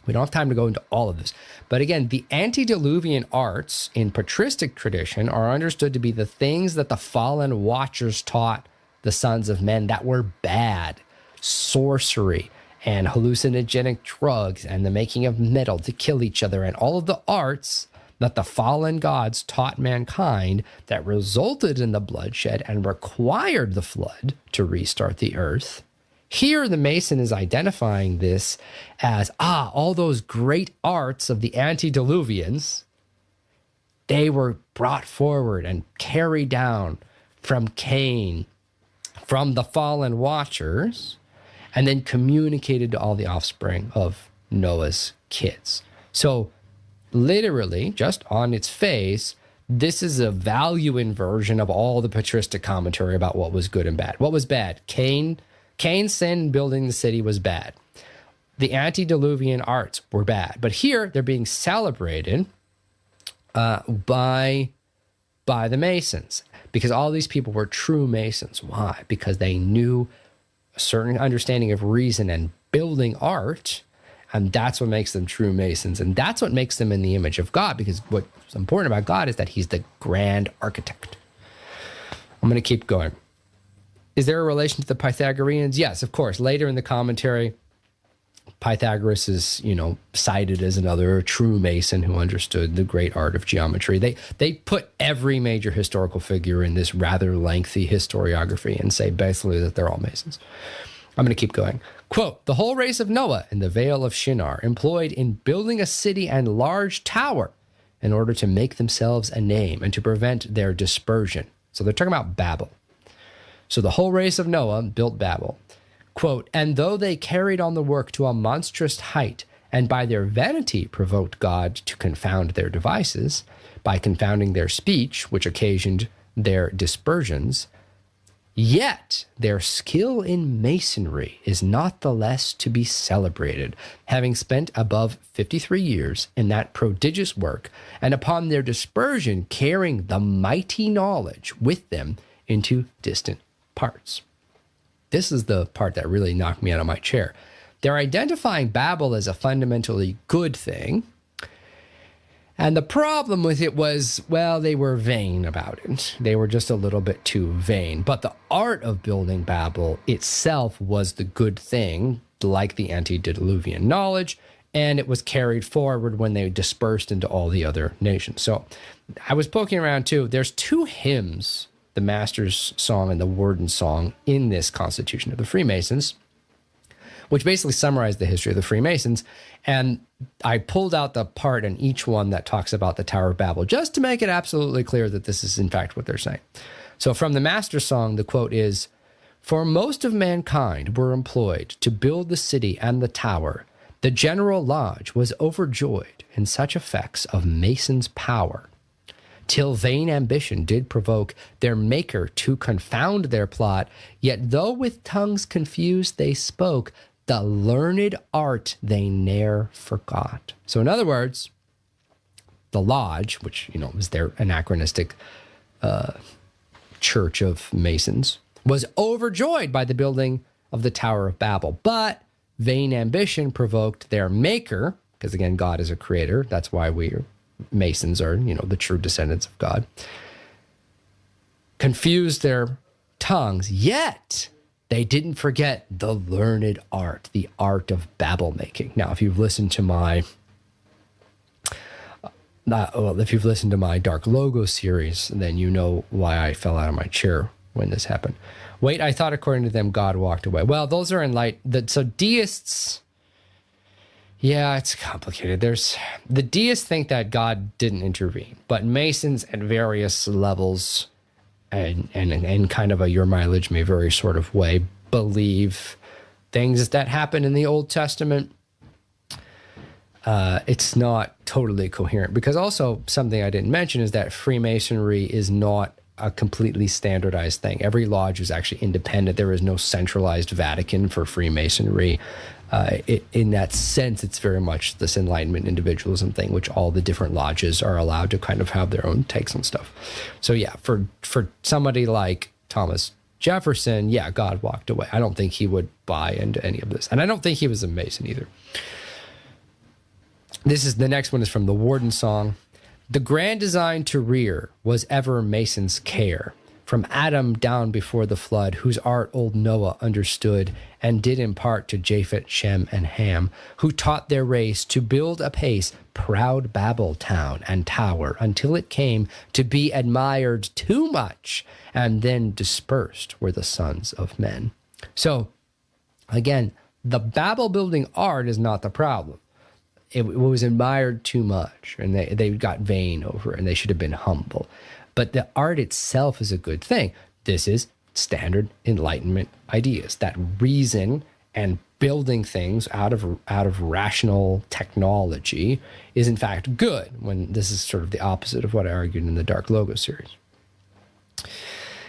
we don't have time to go into all of this. But again, the antediluvian arts in patristic tradition are understood to be the things that the fallen watchers taught the sons of men that were bad. Sorcery and hallucinogenic drugs and the making of metal to kill each other and all of the arts that the fallen gods taught mankind that resulted in the bloodshed and required the flood to restart the earth. Here, the Mason is identifying this as, all those great arts of the antediluvians, they were brought forward and carried down from Cain, from the fallen watchers, and then communicated to all the offspring of Noah's kids. So literally, just on its face, this is a value inversion of all the patristic commentary about what was good and bad. What was bad? Cain's sin building the city was bad. The antediluvian arts were bad. But here, they're being celebrated by the Masons, because all these people were true Masons. Why? Because they knew a certain understanding of reason and building art, and that's what makes them true Masons. And that's what makes them in the image of God, because what's important about God is that he's the grand architect. I'm going to keep going. Is there a relation to the Pythagoreans? Yes, of course. Later in the commentary, Pythagoras is, cited as another true Mason who understood the great art of geometry. They put every major historical figure in this rather lengthy historiography and say basically that they're all Masons. I'm going to keep going. Quote, the whole race of Noah in the Vale of Shinar employed in building a city and large tower in order to make themselves a name and to prevent their dispersion. So they're talking about Babel. So the whole race of Noah built Babel. Quote, and though they carried on the work to a monstrous height, and by their vanity provoked God to confound their devices, by confounding their speech, which occasioned their dispersions, yet their skill in masonry is not the less to be celebrated, having spent above 53 years in that prodigious work, and upon their dispersion carrying the mighty knowledge with them into distant parts. This is the part that really knocked me out of my chair. They're identifying Babel as a fundamentally good thing. And the problem with it was, well, they were vain about it. They were just a little bit too vain. But the art of building Babel itself was the good thing, like the antediluvian knowledge, and it was carried forward when they dispersed into all the other nations. So I was poking around too. There's two hymns, the Master's Song and the Warden's Song, in this Constitution of the Freemasons, which basically summarize the history of the Freemasons. And I pulled out the part in each one that talks about the Tower of Babel, just to make it absolutely clear that this is in fact what they're saying. So from the Master's Song, the quote is, for most of mankind were employed to build the city and the tower. The general lodge was overjoyed in such effects of mason's power, till vain ambition did provoke their maker to confound their plot. Yet though with tongues confused they spoke, the learned art they ne'er forgot. So in other words, the lodge, which, was their anachronistic church of Masons, was overjoyed by the building of the Tower of Babel. But vain ambition provoked their maker, because again, God is a creator. That's why Masons are, the true descendants of God. Confused their tongues, yet they didn't forget the learned art, the art of Babel making. Now, if you've listened to my Dark Logo series, then you know why I fell out of my chair when this happened. Wait, I thought according to them, God walked away. Well, those are enlightened. So deists, yeah, it's complicated. The deists think that God didn't intervene, but Masons at various levels and kind of a your mileage may vary sort of way believe things that happened in the Old Testament. It's not totally coherent, because also something I didn't mention is that Freemasonry is not a completely standardized thing. Every lodge is actually independent. There is no centralized Vatican for Freemasonry. In that sense, it's very much this Enlightenment individualism thing, which all the different lodges are allowed to kind of have their own takes on stuff. So yeah, for somebody like Thomas Jefferson, yeah, God walked away. I don't think he would buy into any of this. And I don't think he was a Mason either. The next one is from the Warden Song. The grand design to rear was ever Mason's care, from Adam down before the flood, whose art old Noah understood and did impart to Japhet, Shem, and Ham, who taught their race to build apace proud Babel town and tower, until it came to be admired too much, and then dispersed were the sons of men. So, again, the Babel building art is not the problem. It was admired too much, and they got vain over it, and they should have been humble. But the art itself is a good thing. This is standard Enlightenment ideas, that reason and building things out of rational technology is in fact good, when this is sort of the opposite of what I argued in the Dark Logo series.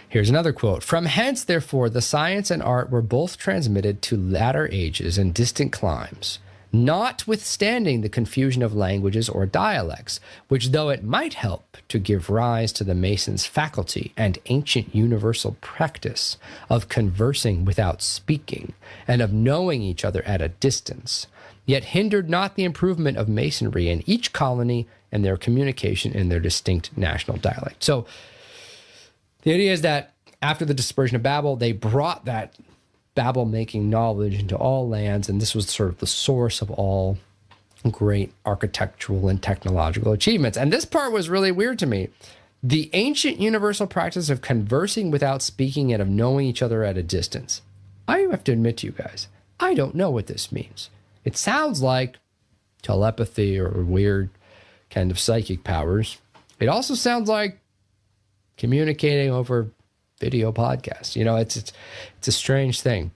Here's another quote. From hence, therefore, the science and art were both transmitted to latter ages and distant climes, notwithstanding the confusion of languages or dialects, which though it might help to give rise to the Mason's faculty and ancient universal practice of conversing without speaking and of knowing each other at a distance, yet hindered not the improvement of Masonry in each colony and their communication in their distinct national dialect. So the idea is that after the dispersion of Babel, they brought that Babel-making knowledge into all lands, and this was sort of the source of all great architectural and technological achievements. And this part was really weird to me. The ancient universal practice of conversing without speaking and of knowing each other at a distance. I have to admit to you guys, I don't know what this means. It sounds like telepathy or weird kind of psychic powers. It also sounds like communicating over video podcast. It's a strange thing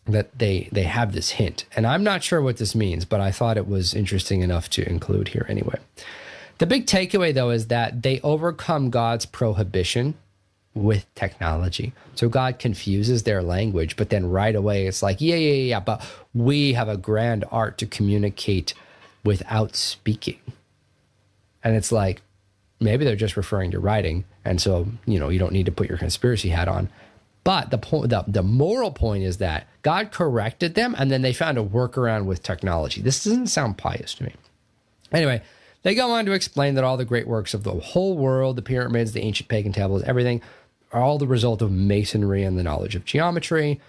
that they have this hint, and I'm not sure what this means, but I thought it was interesting enough to include here anyway. The big takeaway, though, is that they overcome God's prohibition with technology. So God confuses their language, but then right away it's like, yeah, but we have a grand art to communicate without speaking. And it's like, maybe they're just referring to writing, and so, you don't need to put your conspiracy hat on. But the moral point is that God corrected them, and then they found a workaround with technology. This doesn't sound pious to me. Anyway, they go on to explain that all the great works of the whole world, the pyramids, the ancient pagan tablets, everything, are all the result of Masonry and the knowledge of geometry.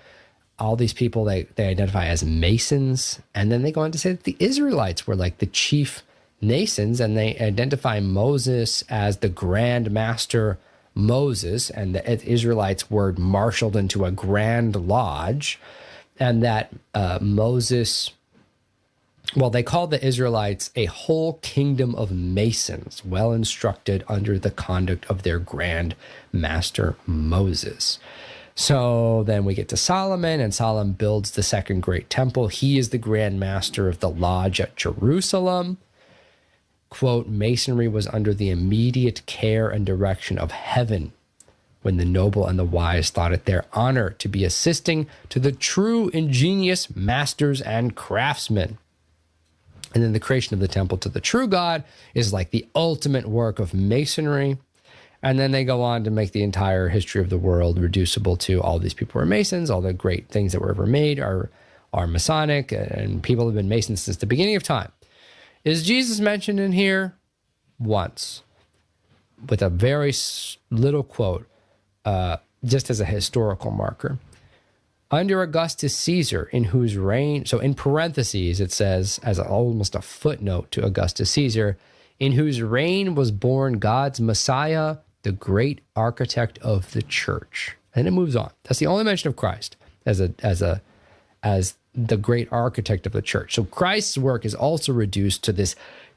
All these people they identify as Masons, and then they go on to say that the Israelites were like the chief Masons, and they identify Moses as the Grand Master Moses, and the Israelites were marshaled into a grand lodge, and that Moses, well, they called the Israelites a whole kingdom of Masons, well instructed under the conduct of their Grand Master Moses. So then we get to Solomon, and Solomon builds the second great temple. He is the Grand Master of the lodge at Jerusalem. quote, Masonry was under the immediate care and direction of heaven when the noble and the wise thought it their honor to be assisting to the true ingenious masters and craftsmen. And then the creation of the temple to the true God is like the ultimate work of Masonry. And then they go on to make the entire history of the world reducible to all these people are Masons, all the great things that were ever made are Masonic, and people have been Masons since the beginning of time. Is Jesus mentioned in here? Once, with a very little quote, just as a historical marker. Under Augustus Caesar, in whose reign, so in parentheses, it says, as almost a footnote to Augustus Caesar, in whose reign was born God's Messiah, the great architect of the church. And it moves on. That's the only mention of Christ as the great architect of the church. So Christ's work is also reduced to this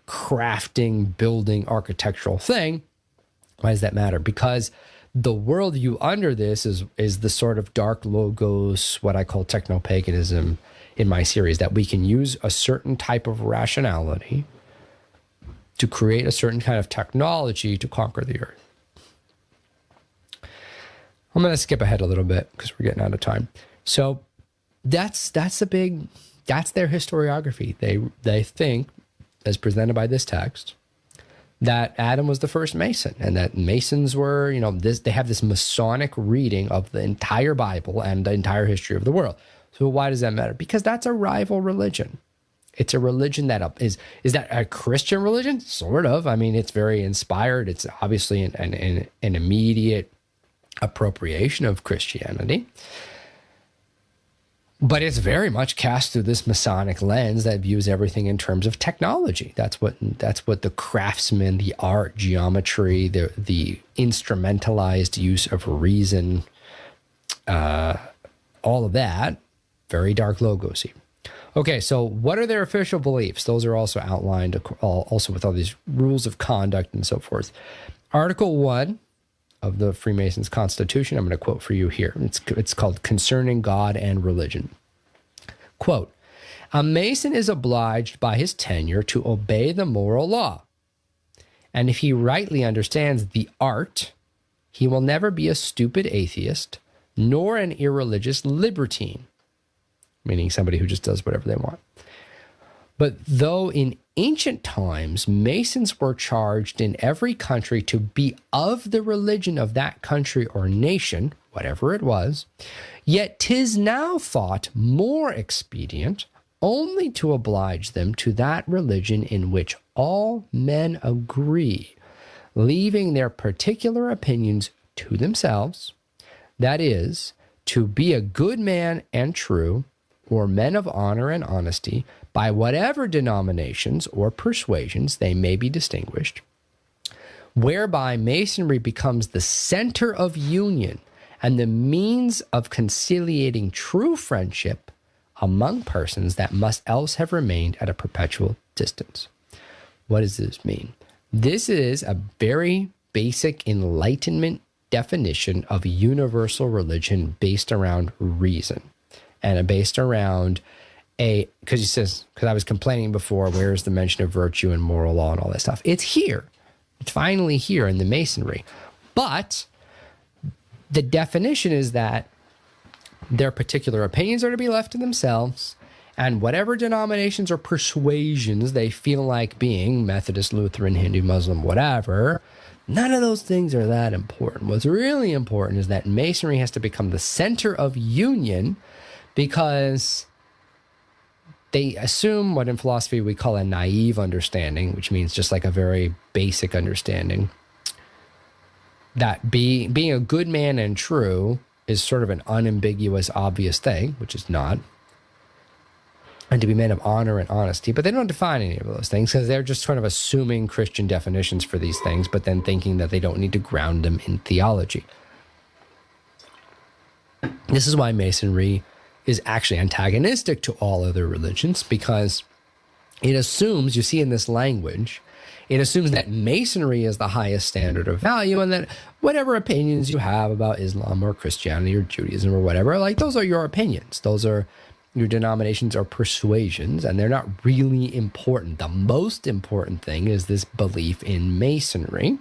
crafting, building, architectural thing. Why does that matter? Because the worldview under this is the sort of dark logos, what I call techno-paganism in my series, that we can use a certain type of rationality to create a certain kind of technology to conquer the earth. I'm going to skip ahead a little bit because we're getting out of time. So that's their historiography. They think, as presented by this text, that Adam was the first Mason, and that Masons were, they have this Masonic reading of the entire Bible and the entire history of the world. So why does that matter? Because that's a rival religion. It's a religion that is that a Christian religion? Sort of. I mean, it's very inspired. It's obviously an immediate appropriation of Christianity. But it's very much cast through this Masonic lens that views everything in terms of technology. That's what the craftsman, the art, geometry, the instrumentalized use of reason, all of that, very dark logosy. Okay, so what are their official beliefs? Those are also outlined, also with all these rules of conduct and so forth. Article 1 of the Freemasons Constitution, I'm going to quote for you here. It's called Concerning God and Religion. Quote, a Mason is obliged by his tenure to obey the moral law. And if he rightly understands the art, he will never be a stupid atheist, nor an irreligious libertine, meaning somebody who just does whatever they want. But though in ancient times, Masons were charged in every country to be of the religion of that country or nation, whatever it was, yet 'tis now thought more expedient only to oblige them to that religion in which all men agree, leaving their particular opinions to themselves, that is, to be a good man and true, or men of honor and honesty, by whatever denominations or persuasions they may be distinguished, whereby Masonry becomes the center of union and the means of conciliating true friendship among persons that must else have remained at a perpetual distance. What does this mean? This is a very basic Enlightenment definition of universal religion based around reason. And based around because I was complaining before, where's the mention of virtue and moral law and all that stuff? It's here. It's finally here in the Masonry. But the definition is that their particular opinions are to be left to themselves, and whatever denominations or persuasions they feel like being, Methodist, Lutheran, Hindu, Muslim, whatever, none of those things are that important. What's really important is that Masonry has to become the center of union, because they assume what in philosophy we call a naive understanding, which means just like a very basic understanding, that being a good man and true is sort of an unambiguous, obvious thing, which is not, and to be men of honor and honesty. But they don't define any of those things because they're just sort of assuming Christian definitions for these things, but then thinking that they don't need to ground them in theology. This is why Masonry is actually antagonistic to all other religions, because it assumes, you see in this language, it assumes that Masonry is the highest standard of value, and that whatever opinions you have about Islam or Christianity or Judaism or whatever, like those are your opinions. Those are your denominations or persuasions, and they're not really important. The most important thing is this belief in Masonry.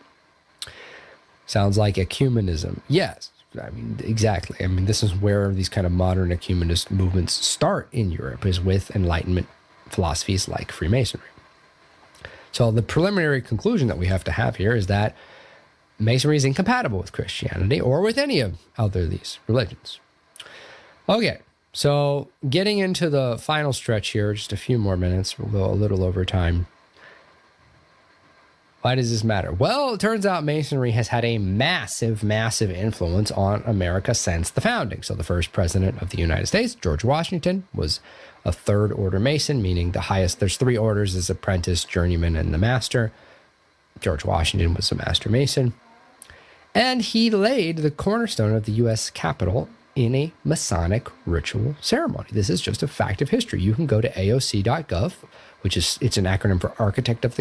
Sounds like ecumenism. Yes, I mean, exactly. I mean, this is where these kind of modern ecumenist movements start in Europe, is with Enlightenment philosophies like Freemasonry. So the preliminary conclusion that we have to have here is that Masonry is incompatible with Christianity or with any of other of these religions. Okay, so getting into the final stretch here, just a few more minutes, we'll go a little over time. Why does this matter? Well, it turns out Masonry has had a massive, massive influence on America since the founding. So the first president of the United States, George Washington, was a third order Mason, meaning the highest. There's three orders: as apprentice, journeyman, and the master. George Washington was a master Mason. And he laid the cornerstone of the U.S. Capitol in a Masonic ritual ceremony. This is just a fact of history. You can go to aoc.gov, it's an acronym for Architect of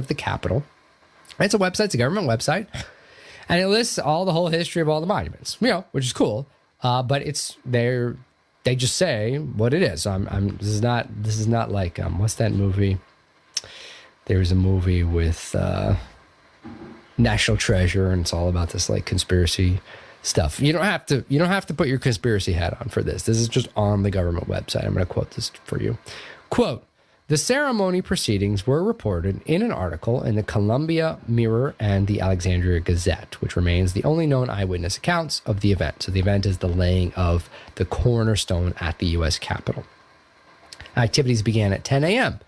the Capitol. It's a website, it's a government website, and it lists all the whole history of all the monuments, which is cool. But they just say what it is. This is not like what's that movie? There's a movie with National Treasure, and it's all about this like conspiracy stuff. You don't have to put your conspiracy hat on for this. This is just on the government website. I'm going to quote this for you. Quote, "The ceremony proceedings were reported in an article in the Columbia Mirror and the Alexandria Gazette, which remains the only known eyewitness accounts of the event." So the event is the laying of the cornerstone at the U.S. Capitol. Activities began at 10 a.m.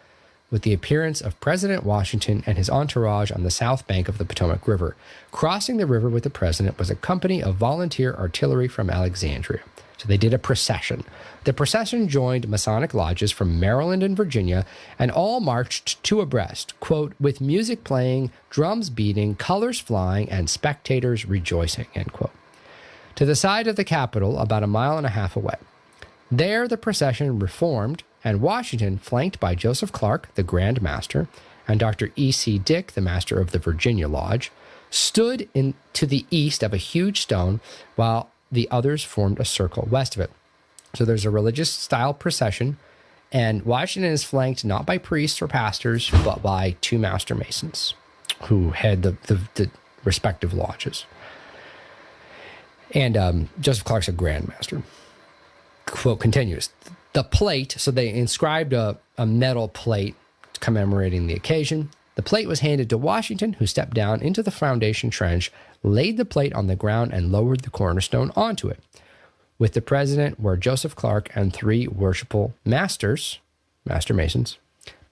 with the appearance of President Washington and his entourage on the south bank of the Potomac River. Crossing the river with the president was a company of volunteer artillery from Alexandria. So they did a procession. The procession joined Masonic lodges from Maryland and Virginia, and all marched two abreast, quote, "with music playing, drums beating, colors flying, and spectators rejoicing," end quote, to the side of the Capitol about a mile and a half away. There the procession reformed, and Washington, flanked by Joseph Clark, the Grand Master, and Dr. E.C. Dick, the Master of the Virginia Lodge, stood to the east of a huge stone, while the others formed a circle west of it. So there's a religious-style procession, and Washington is flanked not by priests or pastors, but by two Master Masons who head the respective lodges. And Joseph Clark's a Grand Master. Quote continues, "The plate," so they inscribed a metal plate commemorating the occasion. "The plate was handed to Washington, who stepped down into the foundation trench, laid the plate on the ground, and lowered the cornerstone onto it. With the president were Joseph Clark and three worshipful Master Masons,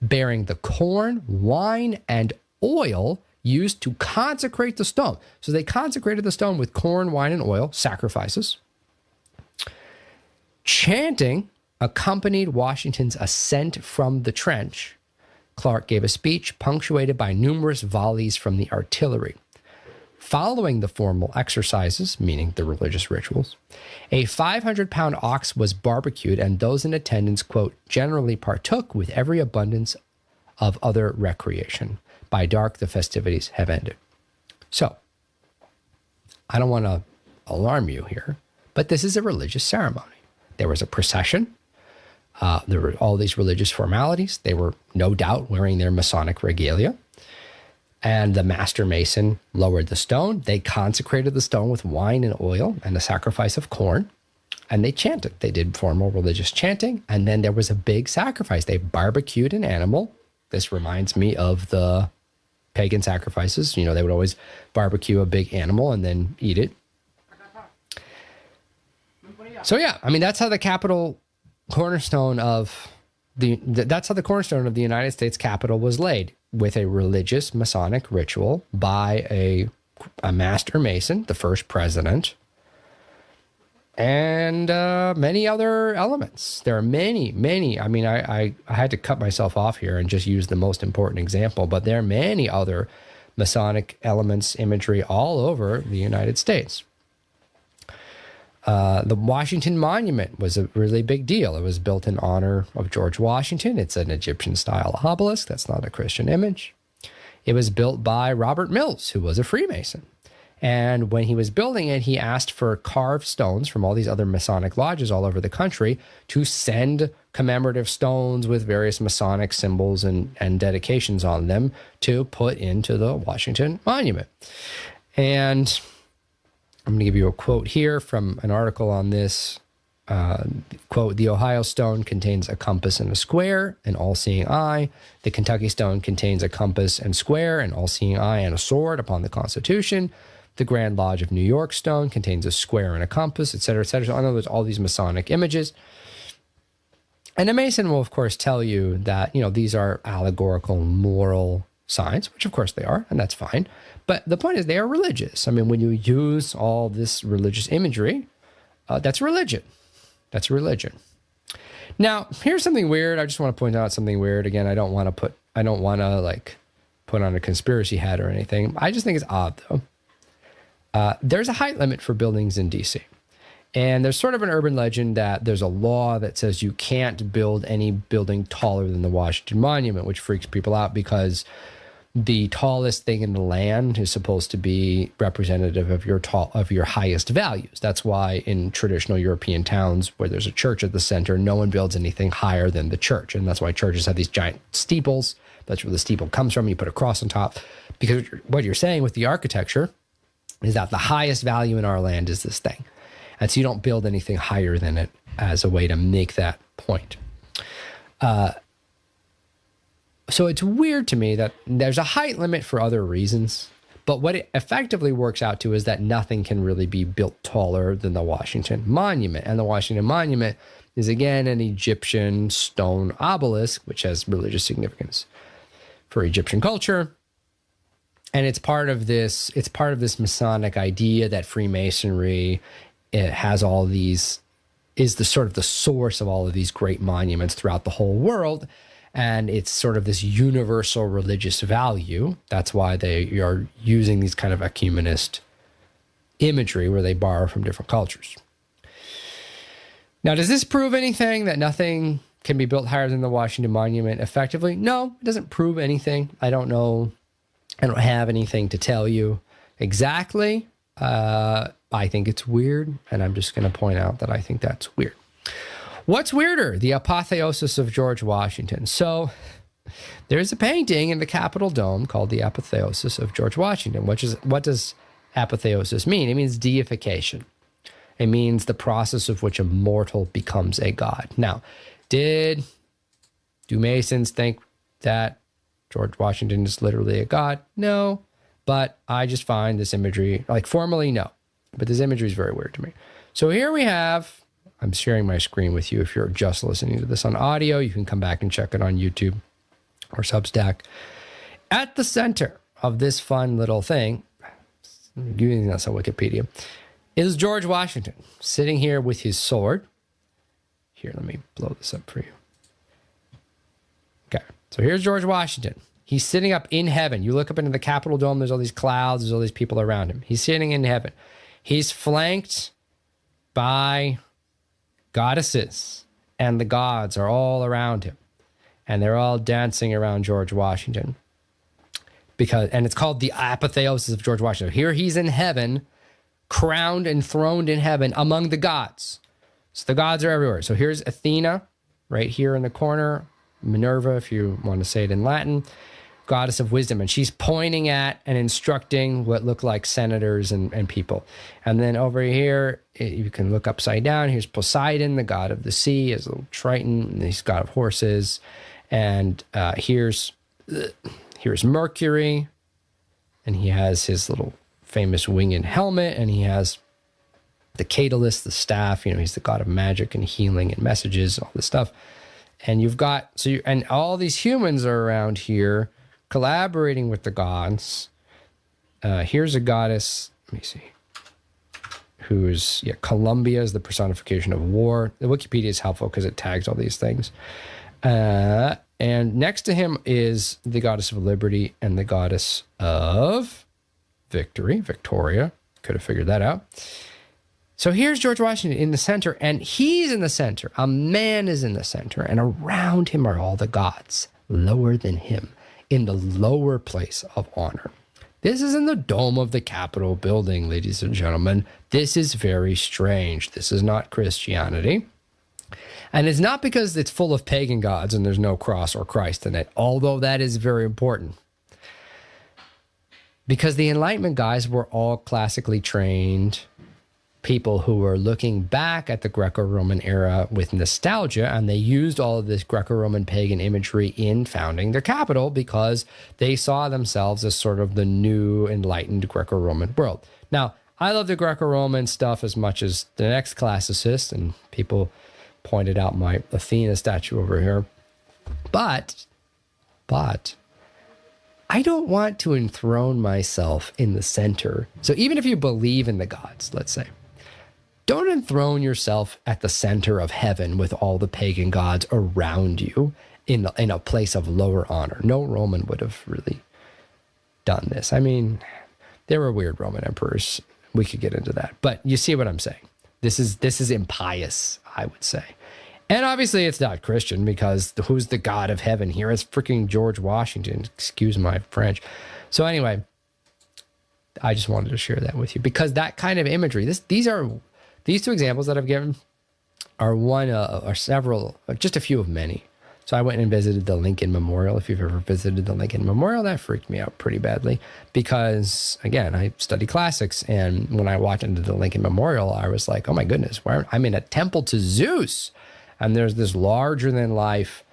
bearing the corn, wine, and oil used to consecrate the stone." So they consecrated the stone with corn, wine, and oil, sacrifices. Chanting accompanied Washington's ascent from the trench. Clark gave a speech punctuated by numerous volleys from the artillery. Following the formal exercises, meaning the religious rituals, a 500-pound ox was barbecued, and those in attendance, quote, "generally partook with every abundance of other recreation. By dark, the festivities have ended." So, I don't want to alarm you here, but this is a religious ceremony. There was a procession. There were all these religious formalities. They were no doubt wearing their Masonic regalia. And the Master Mason lowered the stone. They consecrated the stone with wine and oil and a sacrifice of corn. And they chanted. They did formal religious chanting. And then there was a big sacrifice. They barbecued an animal. This reminds me of the pagan sacrifices. They would always barbecue a big animal and then eat it. So yeah, I mean, that's how the cornerstone of the United States Capitol was laid, with a religious Masonic ritual by a Master Mason, the first president, and many other elements. There are many. I mean, I had to cut myself off here and just use the most important example, but there are many other Masonic elements, imagery all over the United States. The Washington Monument was a really big deal. It was built in honor of George Washington. It's an Egyptian-style obelisk. That's not a Christian image. It was built by Robert Mills, who was a Freemason. And when he was building it, he asked for carved stones from all these other Masonic lodges all over the country to send commemorative stones with various Masonic symbols and dedications on them to put into the Washington Monument. And I'm going to give you a quote here from an article on this. Quote, "The Ohio stone contains a compass and a square, an all-seeing eye. The Kentucky stone contains a compass and square, an all-seeing eye, and a sword upon the Constitution. The Grand Lodge of New York stone contains a square and a compass," etc., etc. So in other words, all these Masonic images. And a Mason will, of course, tell you that, these are allegorical moral signs, which of course they are, and that's fine. But the point is they are religious. I mean, when you use all this religious imagery, that's religion. That's religion. Now, here's something weird. I just want to point out something weird. Again, I don't want to put on a conspiracy hat or anything. I just think it's odd, though. There's a height limit for buildings in DC. And there's sort of an urban legend that there's a law that says you can't build any building taller than the Washington Monument, which freaks people out because the tallest thing in the land is supposed to be representative of your highest values. That's why in traditional European towns where there's a church at the center, no one builds anything higher than the church. And that's why churches have these giant steeples. That's where the steeple comes from. You put a cross on top, because what you're saying with the architecture is that the highest value in our land is this thing. And so you don't build anything higher than it as a way to make that point. So it's weird to me that there's a height limit for other reasons, but what it effectively works out to is that nothing can really be built taller than the Washington Monument. And the Washington Monument is, again, an Egyptian stone obelisk, which has religious significance for Egyptian culture. And it's part of this Masonic idea that Freemasonry, it has all these, is the sort of the source of all of these great monuments throughout the whole world. And it's sort of this universal religious value. That's why they are using these kind of ecumenist imagery where they borrow from different cultures. Now, does this prove anything, that nothing can be built higher than the Washington Monument effectively? No, it doesn't prove anything. I don't know. I don't have anything to tell you exactly. I think it's weird, and I'm just going to point out that I think that's weird. What's weirder? The apotheosis of George Washington. So there's a painting in the Capitol Dome called the Apotheosis of George Washington. What does apotheosis mean? It means deification. It means the process of which a mortal becomes a god. Now, do Masons think that George Washington is literally a god? No, but I just find this imagery, formally, no. But this imagery is very weird to me. So here we have, I'm sharing my screen with you. If you're just listening to this on audio, you can come back and check it on YouTube or Substack. At the center of this fun little thing, using this on Wikipedia, is George Washington sitting here with his sword. Here, let me blow this up for you. Okay, so here's George Washington. He's sitting up in heaven. You look up into the Capitol Dome, there's all these clouds, there's all these people around him. He's sitting in heaven. He's flanked by goddesses, and the gods are all around him, and they're all dancing around George Washington. And it's called the apotheosis of George Washington. Here he's in heaven, crowned and throned in heaven among the gods. So the gods are everywhere. So here's Athena right here in the corner, Minerva, if you want to say it in Latin, goddess of wisdom, and she's pointing at and instructing what look like senators and people. And then over here, you can look upside down. Here's Poseidon, the god of the sea, his little Triton, and he's god of horses. And here's Mercury, and he has his little famous winged helmet, and he has the Catalyst, the staff. He's the god of magic and healing and messages, all this stuff. And you've got, and all these humans are around here collaborating with the gods. Here's a goddess, let me see, who's, Columbia is the personification of war. The Wikipedia is helpful because it tags all these things. And next to him is the goddess of liberty and the goddess of victory, Victoria. Could have figured that out. So here's George Washington in the center, and he's in the center. A man is in the center, and around him are all the gods, lower than him, in the lower place of honor. This is in the dome of the Capitol building, ladies and gentlemen. This is very strange. This is not Christianity. And it's not because it's full of pagan gods and there's no cross or Christ in it, although that is very important. Because the Enlightenment guys were all classically trained people who were looking back at the Greco-Roman era with nostalgia, and they used all of this Greco-Roman pagan imagery in founding their capital because they saw themselves as sort of the new enlightened Greco-Roman world. Now, I love the Greco-Roman stuff as much as the next classicist, and people pointed out my Athena statue over here. But I don't want to enthrone myself in the center. So even if you believe in the gods, let's say, don't enthrone yourself at the center of heaven with all the pagan gods around you in a place of lower honor. No Roman would have really done this. I mean, there were weird Roman emperors. We could get into that. But you see what I'm saying. This is impious, I would say. And obviously it's not Christian, because who's the God of heaven here? It's freaking George Washington. Excuse my French. So anyway, I just wanted to share that with you, because that kind of imagery, these two examples that I've given are several, just a few of many. So I went and visited the Lincoln Memorial. If you've ever visited the Lincoln Memorial, that freaked me out pretty badly because, again, I study classics. And when I walked into the Lincoln Memorial, I was like, oh my goodness, I'm in a temple to Zeus. And there's this larger than life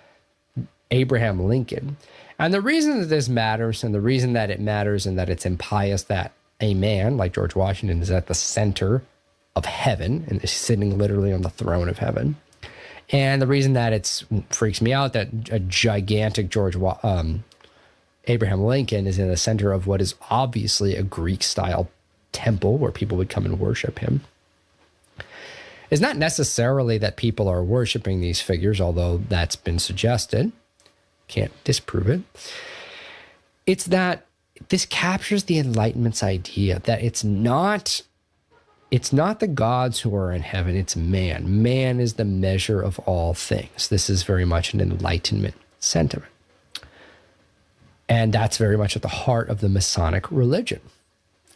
Abraham Lincoln. And the reason that this matters, and the reason that it matters and that it's impious that a man like George Washington is at the center of heaven and is sitting literally on the throne of heaven. And the reason that it freaks me out that a gigantic Abraham Lincoln is in the center of what is obviously a Greek-style temple where people would come and worship him is not necessarily that people are worshiping these figures, although that's been suggested. Can't disprove it. It's that this captures the Enlightenment's idea that it's not the gods who are in heaven, it's man. Man is the measure of all things. This is very much an Enlightenment sentiment. And that's very much at the heart of the Masonic religion.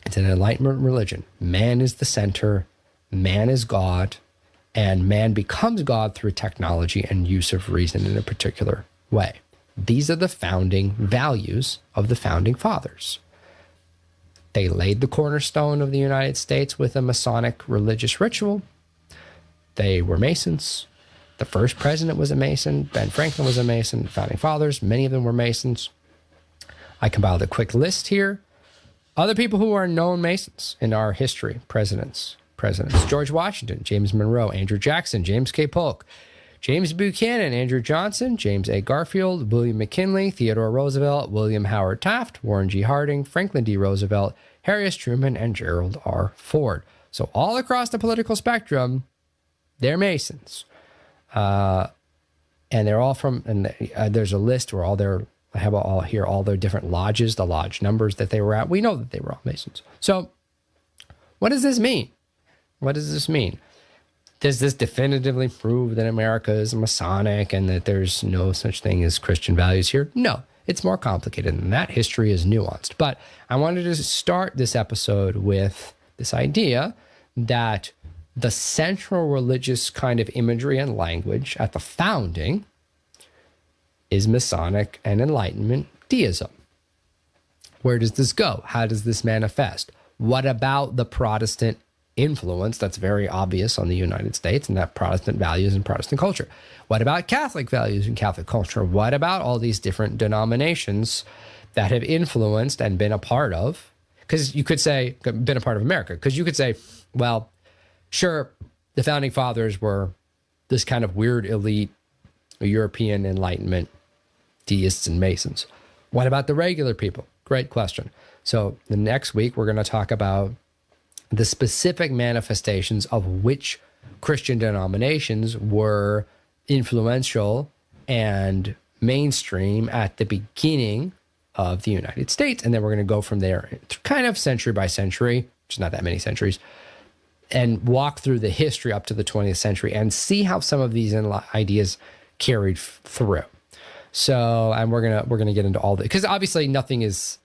It's an Enlightenment religion. Man is the center, man is God, and man becomes God through technology and use of reason in a particular way. These are the founding values of the founding fathers. They laid the cornerstone of the United States with a Masonic religious ritual. They were Masons. The first president was a Mason. Ben Franklin was a Mason. The founding fathers, many of them were Masons. I compiled a quick list here. Other people who are known Masons in our history, presidents. George Washington, James Monroe, Andrew Jackson, James K. Polk, James Buchanan, Andrew Johnson, James A. Garfield, William McKinley, Theodore Roosevelt, William Howard Taft, Warren G. Harding, Franklin D. Roosevelt, Harry S. Truman, and Gerald R. Ford. So all across the political spectrum, they're Masons. And they're all from, and there's a list where I have all here, all their different lodges, the lodge numbers that they were at. We know that they were all Masons. So what does this mean? What does this mean? Does this definitively prove that America is Masonic and that there's no such thing as Christian values here? No, it's more complicated than that. History is nuanced. But I wanted to start this episode with this idea that the central religious kind of imagery and language at the founding is Masonic and Enlightenment deism. Where does this go? How does this manifest? What about the Protestant influence that's very obvious on the United States and that Protestant values and Protestant culture? What about Catholic values and Catholic culture? What about all these different denominations that have influenced and been a part of? Because you could say, been a part of America, because you could say, well, sure, the founding fathers were this kind of weird elite European Enlightenment deists and Masons. What about the regular people? Great question. So the next week, we're going to talk about the specific manifestations of which Christian denominations were influential and mainstream at the beginning of the United States. And then we're going to go from there kind of century by century, which is not that many centuries, and walk through the history up to the 20th century and see how some of these ideas carried through. So, and we're gonna get into all that, because obviously nothing is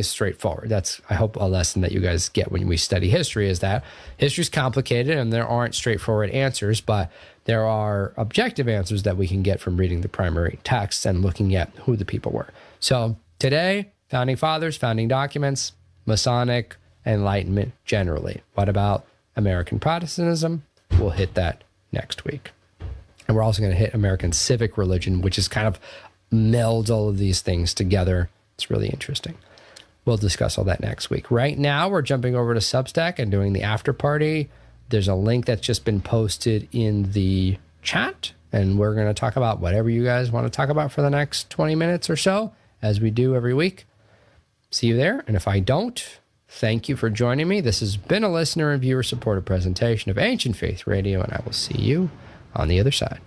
straightforward. That's, I hope, a lesson that you guys get when we study history, is that history is complicated and there aren't straightforward answers, but there are objective answers that we can get from reading the primary texts and looking at who the people were. So today, founding fathers, founding documents, Masonic, Enlightenment generally. What about American Protestantism? We'll hit that next week. And we're also going to hit American civic religion, which is kind of melds all of these things together. It's really interesting. We'll discuss all that next week. Right now, we're jumping over to Substack and doing the after party. There's a link that's just been posted in the chat, and we're going to talk about whatever you guys want to talk about for the next 20 minutes or so, as we do every week. See you there. And if I don't, thank you for joining me. This has been a listener and viewer supported presentation of Ancient Faith Radio, and I will see you on the other side.